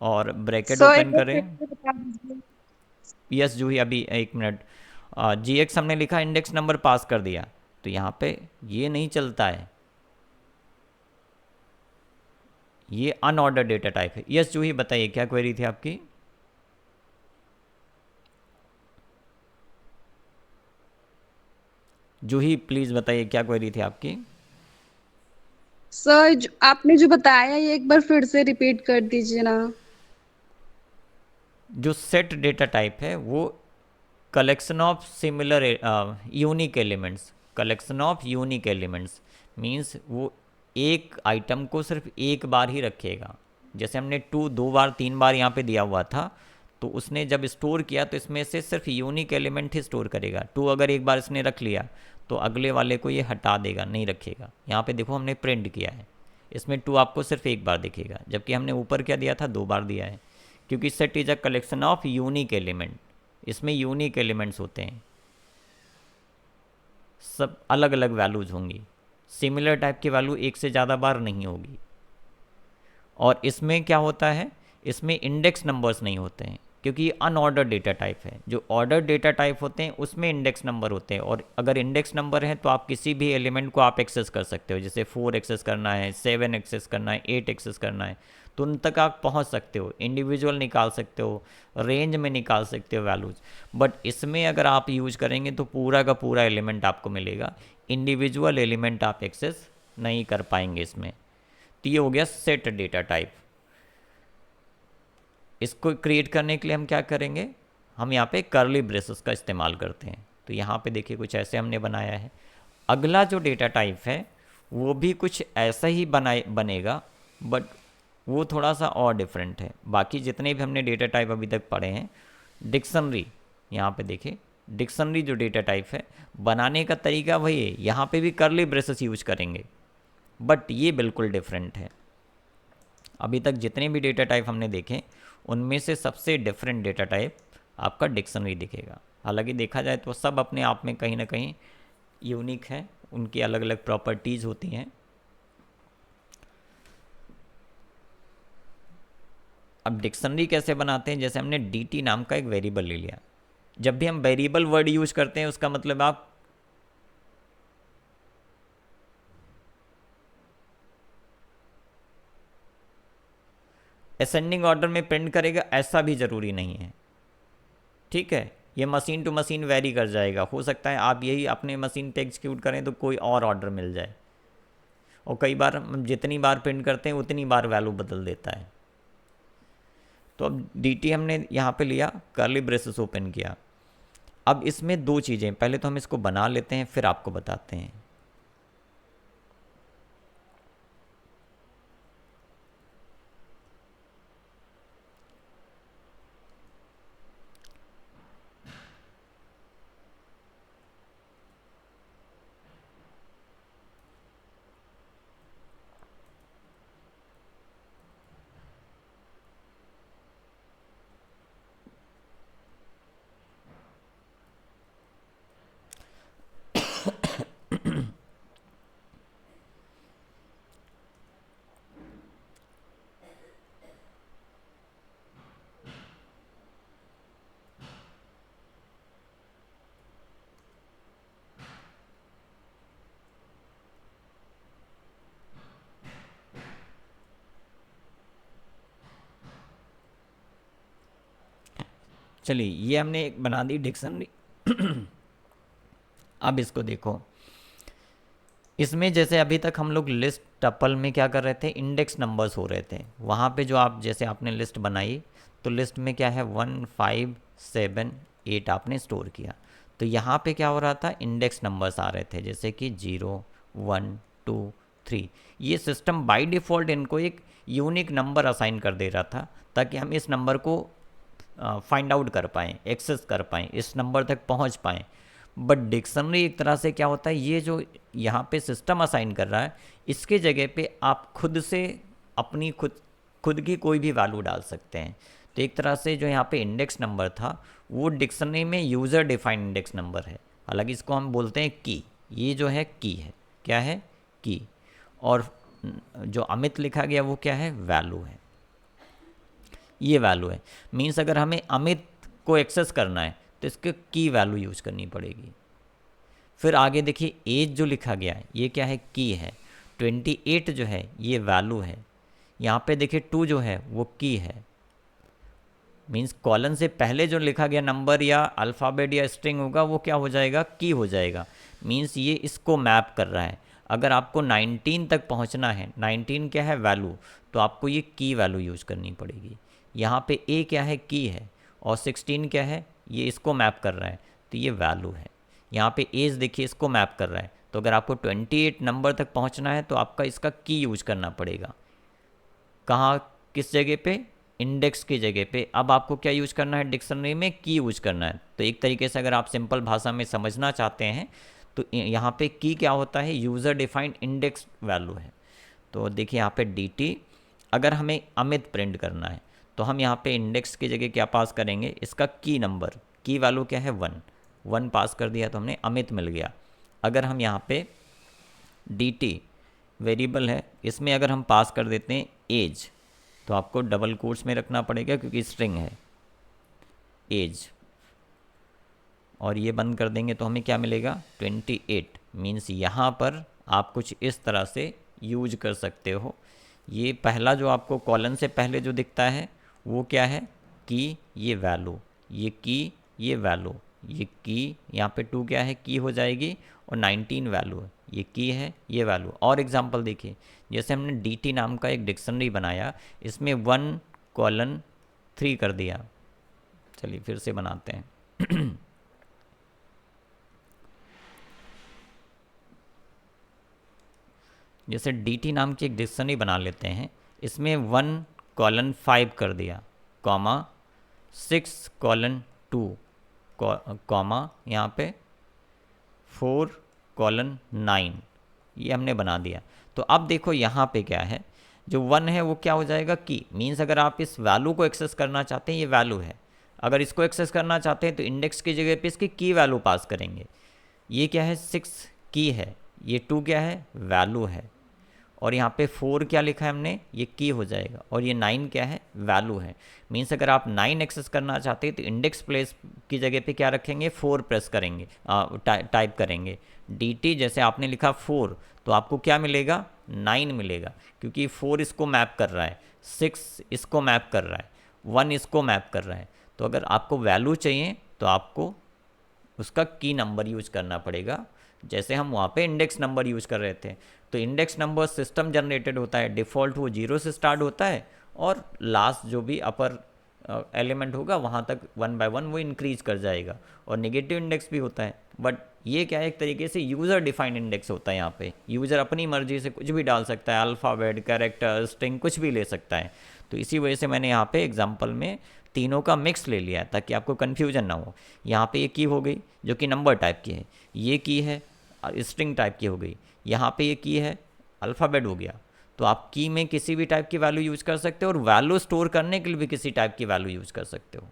और ब्रैकेट ओपन करें, यस जूही अभी 1 मिनट, gx हमने लिखा, इंडेक्स नंबर पास कर दिया, तो यहाँ पे ये नहीं चलता है, ये अनऑर्डर डेटा टाइप है। यस जूही बताइए क्या क्वेरी थी आपकी। जूही प्लीज बताइए क्या क्वेरी थी आपकी। सर आपने जो बताया ये एक बार फिर से रिपीट कर दीजिए ना। जो सेट डेटा टाइप है वो collection of similar unique elements, collection of unique elements means वो एक आइटम को सिर्फ एक बार ही रखेगा। जैसे हमने 2 2 बार 3 बार यहाँ पे दिया हुआ था, तो उसने जब स्टोर किया तो इसमें से सिर्फ यूनिक एलिमेंट ही स्टोर करेगा। 2 अगर एक बार इसने रख लिया तो अगले वाले को ये हटा देगा, नहीं रखेगा। यहाँ पे देखो हमने प्रिंट किया है, इसमें 2 आपको सिर्फ एक बार दिखेगा, जबकि हमने ऊपर क्या दिया था, 2 बार दिया है, क्योंकि set is a collection of unique element. इसमें यूनिक एलिमेंट्स होते हैं, सब अलग अलग वैल्यूज होंगी, सिमिलर टाइप की वैल्यू एक से ज़्यादा बार नहीं होगी। और इसमें क्या होता है, इसमें इंडेक्स नंबर्स नहीं होते हैं, क्योंकि ये अनऑर्डर डेटा टाइप है। जो ऑर्डर डेटा टाइप होते हैं उसमें इंडेक्स नंबर होते हैं, और अगर इंडेक्स नंबर है तो आप किसी भी एलिमेंट को आप एक्सेस कर सकते हो। जैसे 4 एक्सेस करना है, 7 एक्सेस करना है, 8 एक्सेस करना है, तो उन तक आप पहुंच सकते हो, इंडिविजुअल निकाल सकते हो, रेंज में निकाल सकते हो वैल्यूज। बट इसमें अगर आप यूज करेंगे तो पूरा का पूरा एलिमेंट आपको मिलेगा, इंडिविजुअल एलिमेंट आप एक्सेस नहीं कर पाएंगे इसमें। तो ये हो गया सेट डेटा टाइप। इसको क्रिएट करने के लिए हम क्या करेंगे, हम यहाँ पे कर्ली ब्रेसेस का इस्तेमाल करते हैं। तो यहाँ पे देखिए कुछ ऐसे हमने बनाया है। अगला जो डेटा टाइप है वो भी कुछ ऐसा ही बनेगा, बट वो थोड़ा सा और डिफरेंट है। बाकी जितने भी हमने डेटा टाइप अभी तक पढ़े हैं, डिक्शनरी, यहाँ पे देखिए डिक्शनरी जो डेटा टाइप है बनाने का तरीका वही है, यहाँ पे भी कर्ली ब्रेसेस यूज करेंगे, बट ये बिल्कुल डिफरेंट है। अभी तक जितने भी डेटा टाइप हमने देखे उनमें से सबसे डिफरेंट डेटा टाइप आपका डिक्शनरी दिखेगा। हालांकि देखा जाए तो सब अपने आप में कहीं ना कहीं यूनिक है, उनकी अलग अलग प्रॉपर्टीज़ होती हैं। अब डिक्शनरी कैसे बनाते हैं, जैसे हमने dt नाम का एक वेरिएबल ले लिया। जब भी हम वेरिएबल वर्ड यूज करते हैं उसका मतलब आप असेंडिंग ऑर्डर में प्रिंट करेगा ऐसा भी ज़रूरी नहीं है, ठीक है। ये मशीन टू मशीन वेरी कर जाएगा, हो सकता है आप यही अपने मशीन पे एग्जीक्यूट करें तो कोई और ऑर्डर मिल जाए, और कई बार हम जितनी बार प्रिंट करते हैं उतनी बार वैल्यू बदल देता है। तो अब dt हमने यहाँ पे लिया, कर्ली ब्रेसेस ओपन किया। अब इसमें दो चीज़ें, पहले तो हम इसको बना लेते हैं फिर आपको बताते हैं। चलिए ये हमने एक बना दी डिक्शनरी। अब इसको देखो, इसमें जैसे अभी तक हम लोग लिस्ट टपल में क्या कर रहे थे, इंडेक्स नंबर्स हो रहे थे। वहाँ पे जो आप जैसे आपने लिस्ट बनाई तो लिस्ट में क्या है 1 5 7 8 आपने स्टोर किया, तो यहाँ पे क्या हो रहा था, इंडेक्स नंबर्स आ रहे थे जैसे कि 0 1 2 3। ये सिस्टम बाय डिफ़ॉल्ट इनको एक यूनिक नंबर असाइन कर दे रहा था ताकि हम इस नंबर को फाइंड आउट कर पाएँ, एक्सेस कर पाएँ, इस नंबर तक पहुँच पाएँ। बट डिक्शनरी एक तरह से क्या होता है, ये जो यहाँ पे सिस्टम असाइन कर रहा है इसके जगह पे आप खुद से अपनी खुद की कोई भी वैल्यू डाल सकते हैं। तो एक तरह से जो यहाँ पे इंडेक्स नंबर था वो डिक्शनरी में यूज़र डिफाइंड इंडेक्स नंबर है। हालांकि इसको हम बोलते हैं की, ये जो है की है, क्या है की, और जो अमित लिखा गया वो क्या है, वैल्यू है, ये वैल्यू है। मीन्स अगर हमें अमित को एक्सेस करना है तो इसके की वैल्यू यूज करनी पड़ेगी। फिर आगे देखिए एज जो लिखा गया है ये क्या है, की है। 28 जो है ये वैल्यू है। यहाँ पे देखिए 2 जो है वो की है। मीन्स कॉलन से पहले जो लिखा गया नंबर या अल्फ़ाबेट या स्ट्रिंग होगा वो क्या हो जाएगा, की हो जाएगा। मीन्स ये इसको मैप कर रहा है। अगर आपको 19 तक पहुँचना है, 19 क्या है वैल्यू, तो आपको ये की वैल्यू यूज करनी पड़ेगी। यहाँ पे ए क्या है, की है, और 16 क्या है, ये इसको मैप कर रहा है तो ये वैल्यू है। यहाँ पे एज देखिए इसको मैप कर रहा है, तो अगर आपको 28 नंबर तक पहुँचना है तो आपका इसका की यूज करना पड़ेगा। कहाँ, किस जगह पे, इंडेक्स की जगह पे। अब आपको क्या यूज करना है, डिक्शनरी में की यूज करना है। तो एक तरीके से अगर आप सिंपल भाषा में समझना चाहते हैं तो यहाँ पे की क्या होता है, यूज़र डिफाइंड इंडेक्स वैल्यू है। तो देखिए यहाँ पे dt, अगर हमें अमित प्रिंट करना है तो हम यहाँ पे इंडेक्स की जगह क्या पास करेंगे, इसका की नंबर, की वैल्यू क्या है 1 पास कर दिया तो हमने अमित मिल गया। अगर हम यहाँ पे dt वेरिएबल है, इसमें अगर हम पास कर देते हैं एज, तो आपको डबल कोट्स में रखना पड़ेगा क्योंकि स्ट्रिंग है एज, और ये बंद कर देंगे तो हमें क्या मिलेगा 28। मीन्स यहाँ पर आप कुछ इस तरह से यूज कर सकते हो। ये पहला जो आपको कॉलन से पहले जो दिखता है वो क्या है, की, ये वैल्यू, ये की, ये वैल्यू, ये की, यहाँ पे 2 क्या है, की हो जाएगी, और 19 वैल्यू है, ये की है, ये वैल्यू। और एग्जांपल देखिए, जैसे हमने dt नाम का एक डिक्शनरी बनाया, इसमें 1:3 कर दिया। चलिए फिर से बनाते हैं। जैसे dt नाम की एक डिक्शनरी बना लेते हैं, इसमें 1:5 कर दिया, कॉमा 6:2, कॉमा यहाँ पे 4:9, ये हमने बना दिया। तो अब देखो यहाँ पे क्या है, जो 1 है वो क्या हो जाएगा, की। मीन्स अगर आप इस वैल्यू को एक्सेस करना चाहते हैं, ये वैल्यू है, अगर इसको एक्सेस करना चाहते हैं तो इंडेक्स की जगह पे इसकी की वैल्यू पास करेंगे। ये क्या है, 6 की है, ये 2 क्या है, वैल्यू है, और यहाँ पे 4 क्या लिखा है हमने, ये की हो जाएगा, और ये 9 क्या है, वैल्यू है। मीन्स अगर आप 9 एक्सेस करना चाहते हैं तो इंडेक्स प्लेस की जगह पे क्या रखेंगे, 4 प्रेस करेंगे, टाइप करेंगे dt, जैसे आपने लिखा 4 तो आपको क्या मिलेगा, 9 मिलेगा, क्योंकि 4 इसको मैप कर रहा है, 6 इसको मैप कर रहा है, 1 इसको मैप कर रहा है। तो अगर आपको वैल्यू चाहिए तो आपको उसका की नंबर यूज करना पड़ेगा, जैसे हम वहाँ पे इंडेक्स नंबर यूज कर रहे थे। तो इंडेक्स नंबर सिस्टम जनरेटेड होता है, डिफ़ॉल्ट वो 0 से स्टार्ट होता है, और लास्ट जो भी अपर एलिमेंट होगा वहाँ तक 1 बाय 1 वो इंक्रीज कर जाएगा। और नेगेटिव इंडेक्स भी होता है, बट ये क्या है, एक तरीके से यूज़र डिफाइंड इंडेक्स होता है। यहाँ पे यूज़र अपनी मर्जी से कुछ भी डाल सकता है, अल्फ़ाबेट, कैरेक्टर, स्ट्रिंग, कुछ भी ले सकता है। तो इसी वजह से मैंने यहाँ पे एग्जाम्पल में तीनों का मिक्स ले लिया है, ताकि आपको कन्फ्यूजन ना हो। यहाँ पे ये की हो गई जो कि नंबर टाइप की है, ये की है स्ट्रिंग टाइप की हो गई, यहाँ पे ये की है अल्फ़ाबेट हो गया। तो आप की में किसी भी टाइप की वैल्यू यूज़ कर सकते हो, और वैल्यू स्टोर करने के लिए भी किसी टाइप की वैल्यू यूज़ कर सकते हो।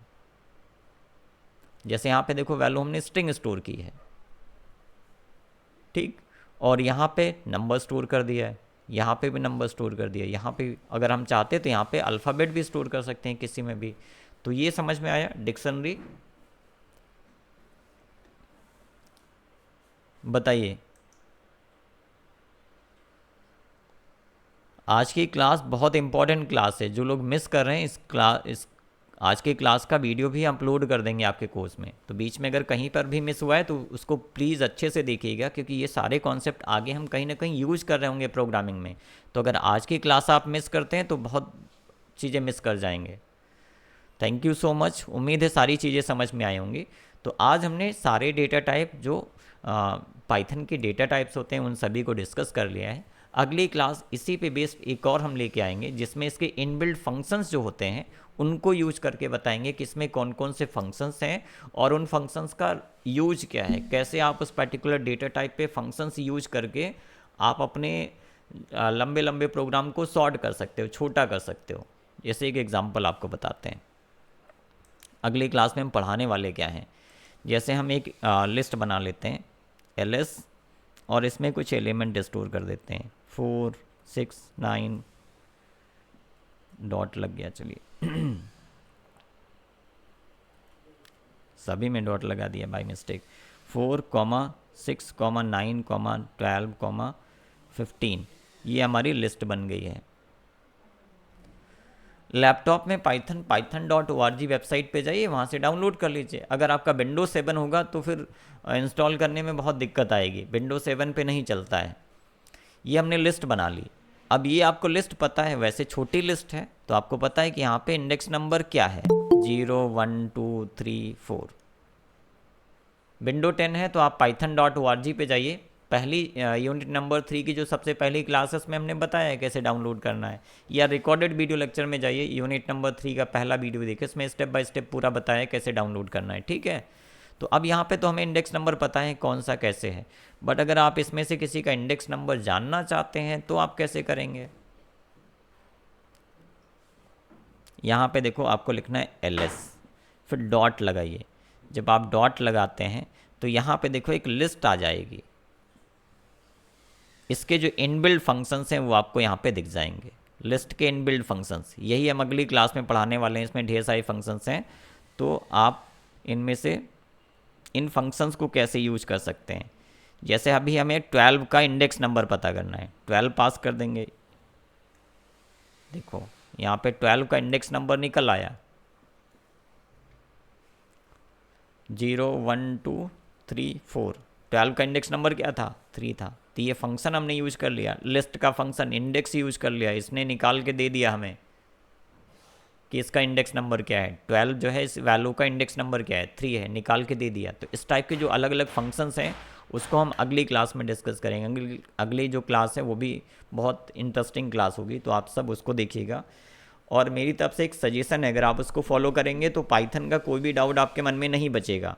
जैसे यहाँ पे देखो वैल्यू हमने स्ट्रिंग स्टोर की है, ठीक, और यहाँ पे नंबर स्टोर कर दिया है, यहाँ पे भी नंबर स्टोर कर दिया, यहाँ पे अगर हम चाहते तो यहाँ पे अल्फ़ाबेट भी स्टोर कर सकते हैं किसी में भी। तो ये समझ में आया डिक्शनरी। बताइए, आज की क्लास बहुत इंपॉर्टेंट क्लास है, जो लोग मिस कर रहे हैं इस आज के क्लास का वीडियो भी अपलोड कर देंगे आपके कोर्स में। तो बीच में अगर कहीं पर भी मिस हुआ है तो उसको प्लीज़ अच्छे से देखिएगा, क्योंकि ये सारे कॉन्सेप्ट आगे हम कहीं ना कहीं यूज़ कर रहे होंगे प्रोग्रामिंग में। तो अगर आज की क्लास आप मिस करते हैं तो बहुत चीज़ें मिस कर जाएंगे। थैंक यू सो मच, उम्मीद है सारी चीज़ें समझ में आई होंगी। तो आज हमने सारे डेटा टाइप जो पाइथन के डेटा टाइप्स होते हैं उन सभी को डिस्कस कर लिया है। अगली क्लास इसी पे बेस्ड एक और हम लेके आएंगे, जिसमें इसके इनबिल्ट फंक्शंस जो होते हैं उनको यूज करके बताएंगे कि इसमें कौन कौन से फंक्शंस हैं और उन फंक्शंस का यूज क्या है, कैसे आप उस पर्टिकुलर डेटा टाइप पे फंक्शंस यूज करके आप अपने लंबे लंबे प्रोग्राम को शॉर्ट कर सकते हो, छोटा कर सकते हो। जैसे एक एग्जांपल आपको बताते हैं। अगली क्लास में हम पढ़ाने वाले क्या हैं, जैसे हम एक लिस्ट बना लेते हैं ls, और इसमें कुछ एलिमेंट स्टोर कर देते हैं 4 6 9 डॉट लग गया, चलिए सभी में डॉट लगा दिया बाय मिस्टेक। 4, 6, 9, 12, 15 ये हमारी लिस्ट बन गई है। लैपटॉप में python.org वेबसाइट पे जाइए, वहाँ से डाउनलोड कर लीजिए। अगर आपका विंडोज 7 होगा तो फिर इंस्टॉल करने में बहुत दिक्कत आएगी, विंडोज 7 पे नहीं चलता है। ये हमने लिस्ट बना ली। अब ये आपको लिस्ट पता है, वैसे छोटी लिस्ट है तो आपको पता है कि यहाँ पे इंडेक्स नंबर क्या है, 0 1 2 3 4। विंडो 10 है तो आप python.org पे जाइए, पहली यूनिट नंबर 3 की जो सबसे पहली क्लासेस में हमने बताया है कैसे डाउनलोड करना है, या रिकॉर्डेड वीडियो लेक्चर में जाइए, यूनिट नंबर 3 का पहला वीडियो देखिए, इसमें स्टेप बाय स्टेप पूरा बताया है कैसे डाउनलोड करना है, ठीक है। तो अब यहाँ पे तो हमें इंडेक्स नंबर पता है कौन सा कैसे है, बट अगर आप इसमें से किसी का इंडेक्स नंबर जानना चाहते हैं तो आप कैसे करेंगे। यहाँ पे देखो आपको लिखना है ls, फिर डॉट लगाइए। जब आप डॉट लगाते हैं तो यहाँ पे देखो एक लिस्ट आ जाएगी, इसके जो इनबिल्ट फंक्शंस हैं वो आपको यहाँ पे दिख जाएंगे, लिस्ट के इनबिल्ट फंक्शंस। यही हम अगली क्लास में पढ़ाने वाले हैं, इसमें ढेर सारे फंक्शंस हैं। तो आप इनमें से इन फंक्शंस को कैसे यूज कर सकते हैं। जैसे अभी हमें 12 का इंडेक्स नंबर पता करना है, 12 पास कर देंगे। देखो यहाँ पे 12 का इंडेक्स नंबर निकल आया, 0 1 2 3 4। 12 का इंडेक्स नंबर क्या था, 3 था। तो ये फंक्शन हमने यूज कर लिया, लिस्ट का फंक्शन इंडेक्स यूज कर लिया, इसने निकाल के दे दिया हमें कि इसका इंडेक्स नंबर क्या है। 12 जो है इस वैल्यू का इंडेक्स नंबर क्या है, 3 है, निकाल के दे दिया। तो इस टाइप के जो अलग अलग फंक्शंस हैं उसको हम अगली क्लास में डिस्कस करेंगे। अगली जो क्लास है वो भी बहुत इंटरेस्टिंग क्लास होगी, तो आप सब उसको देखिएगा। और मेरी तरफ से एक सजेशन है, अगर आप उसको फॉलो करेंगे तो पाइथन का कोई भी डाउट आपके मन में नहीं बचेगा।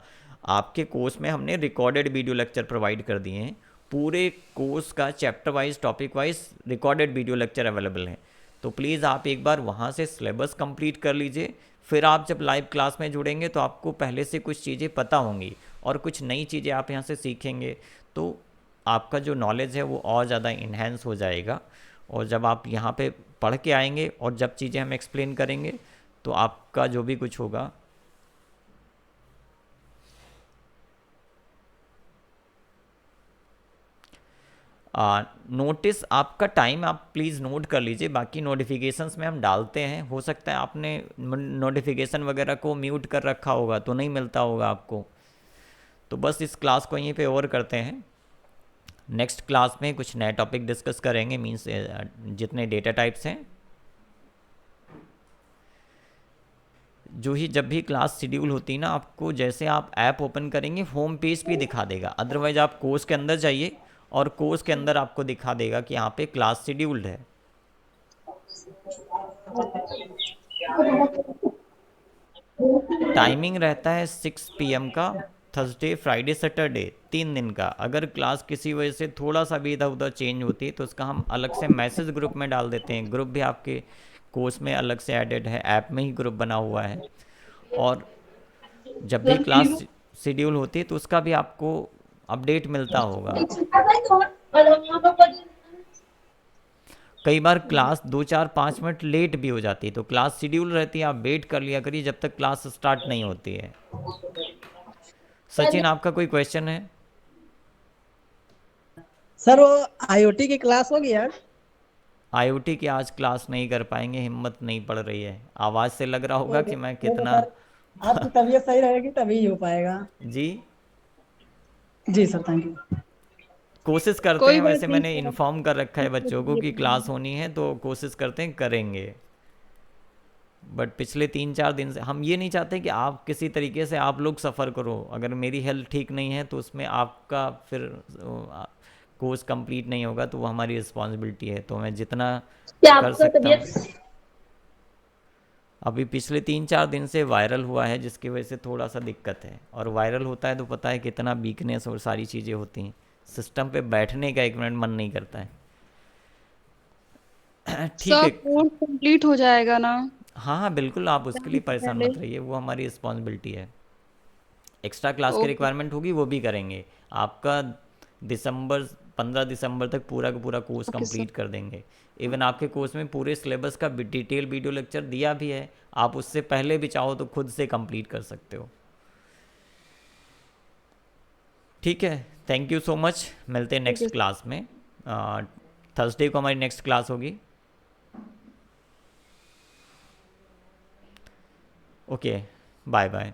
आपके कोर्स में हमने रिकॉर्डेड वीडियो लेक्चर प्रोवाइड कर दिए हैं, पूरे कोर्स का chapter wise topic wise recorded video lecture available है। तो प्लीज़ आप एक बार वहाँ से सिलेबस कंप्लीट कर लीजिए, फिर आप जब लाइव क्लास में जुड़ेंगे तो आपको पहले से कुछ चीज़ें पता होंगी और कुछ नई चीज़ें आप यहाँ से सीखेंगे, तो आपका जो नॉलेज है वो और ज़्यादा इन्हेंस हो जाएगा। और जब आप यहाँ पे पढ़ के आएंगे और जब चीज़ें हम एक्सप्लेन करेंगे तो आपका जो भी कुछ होगा नोटिस आपका टाइम आप प्लीज़ नोट कर लीजिए, बाकी नोटिफिकेशंस में हम डालते हैं। हो सकता है आपने नोटिफिकेशन वगैरह को म्यूट कर रखा होगा तो नहीं मिलता होगा आपको। तो बस इस क्लास को यहीं पे ओवर करते हैं। नेक्स्ट क्लास में कुछ नए टॉपिक डिस्कस करेंगे, मींस जितने डेटा टाइप्स हैं। जब भी क्लास शेड्यूल होती है ना, आपको जैसे आप ऐप ओपन करेंगे होम पेज पे दिखा देगा, अदरवाइज आप कोर्स के अंदर जाइए और कोर्स के अंदर आपको दिखा देगा कि यहाँ पे क्लास शेड्यूल्ड है। टाइमिंग रहता है 6 PM का, थर्सडे फ्राइडे सैटरडे 3 दिन का। अगर क्लास किसी वजह से थोड़ा सा भी इधर उधर चेंज होती है तो उसका हम अलग से मैसेज ग्रुप में डाल देते हैं। ग्रुप भी आपके कोर्स में अलग से एडेड है, ऐप में ही ग्रुप बना हुआ है। और जब भी क्लास शेड्यूल होती है तो उसका भी आपको अपडेट मिलता होगा। कई बार क्लास 2-4-5 मिनट लेट भी हो जाती है, तो क्लास शेड्यूल रहती है, आप वेट कर लिया करिए जब तक क्लास स्टार्ट नहीं होती है। सचिन, आपका कोई क्वेश्चन है? सर वो आईओटी की क्लास होगी यार? आईओटी की आज क्लास नहीं कर पाएंगे, हिम्मत नहीं पड़ रही है। आवाज़ से लग रहा होगा कि मैं वो तो कितना सर आपकी तबीयत सही रहेगी तभी हो पाएगा। जी जी सर, थैंक यू। कोशिश करते कोई हैं, बात वैसे नहीं मैंने सर। इन्फॉर्म कर रखा है बच्चों को कि क्लास होनी है, तो कोशिश करते हैं करेंगे। बट पिछले 3-4 दिन से हम ये नहीं चाहते कि आप किसी तरीके से आप लोग सफ़र करो। अगर मेरी हेल्थ ठीक नहीं है तो उसमें आपका फिर कोर्स कंप्लीट नहीं होगा, तो वो हमारी रिस्पॉन्सिबिलिटी है। तो मैं जितना कर सकता हूँ, अभी पिछले 3-4 दिन से वायरल हुआ है जिसकी वजह से थोड़ा सा दिक्कत है। और वायरल होता है तो पता है कितना वीकनेस और सारी चीज़ें होती हैं, सिस्टम पे बैठने का 1 मिनट मन नहीं करता है। ठीक सर है। कोर्स कंप्लीट हो जाएगा ना? हाँ हाँ बिल्कुल, आप उसके लिए परेशान पहले। मत रहिए, वो हमारी रिस्पॉन्सिबिलिटी है। एक्स्ट्रा क्लास की ओके। रिक्वायरमेंट होगी वो भी करेंगे। आपका 15 दिसंबर तक पूरा का पूरा कोर्स ओके सर। कंप्लीट कर देंगे। इवन आपके कोर्स में पूरे सिलेबस का डिटेल वीडियो लेक्चर दिया भी है, आप उससे पहले भी चाहो तो खुद से कंप्लीट कर सकते हो। ठीक है, थैंक यू सो मच। मिलते हैं ठीक है। नेक्स्ट क्लास में। थर्सडे को हमारी नेक्स्ट क्लास होगी। Okay, bye bye.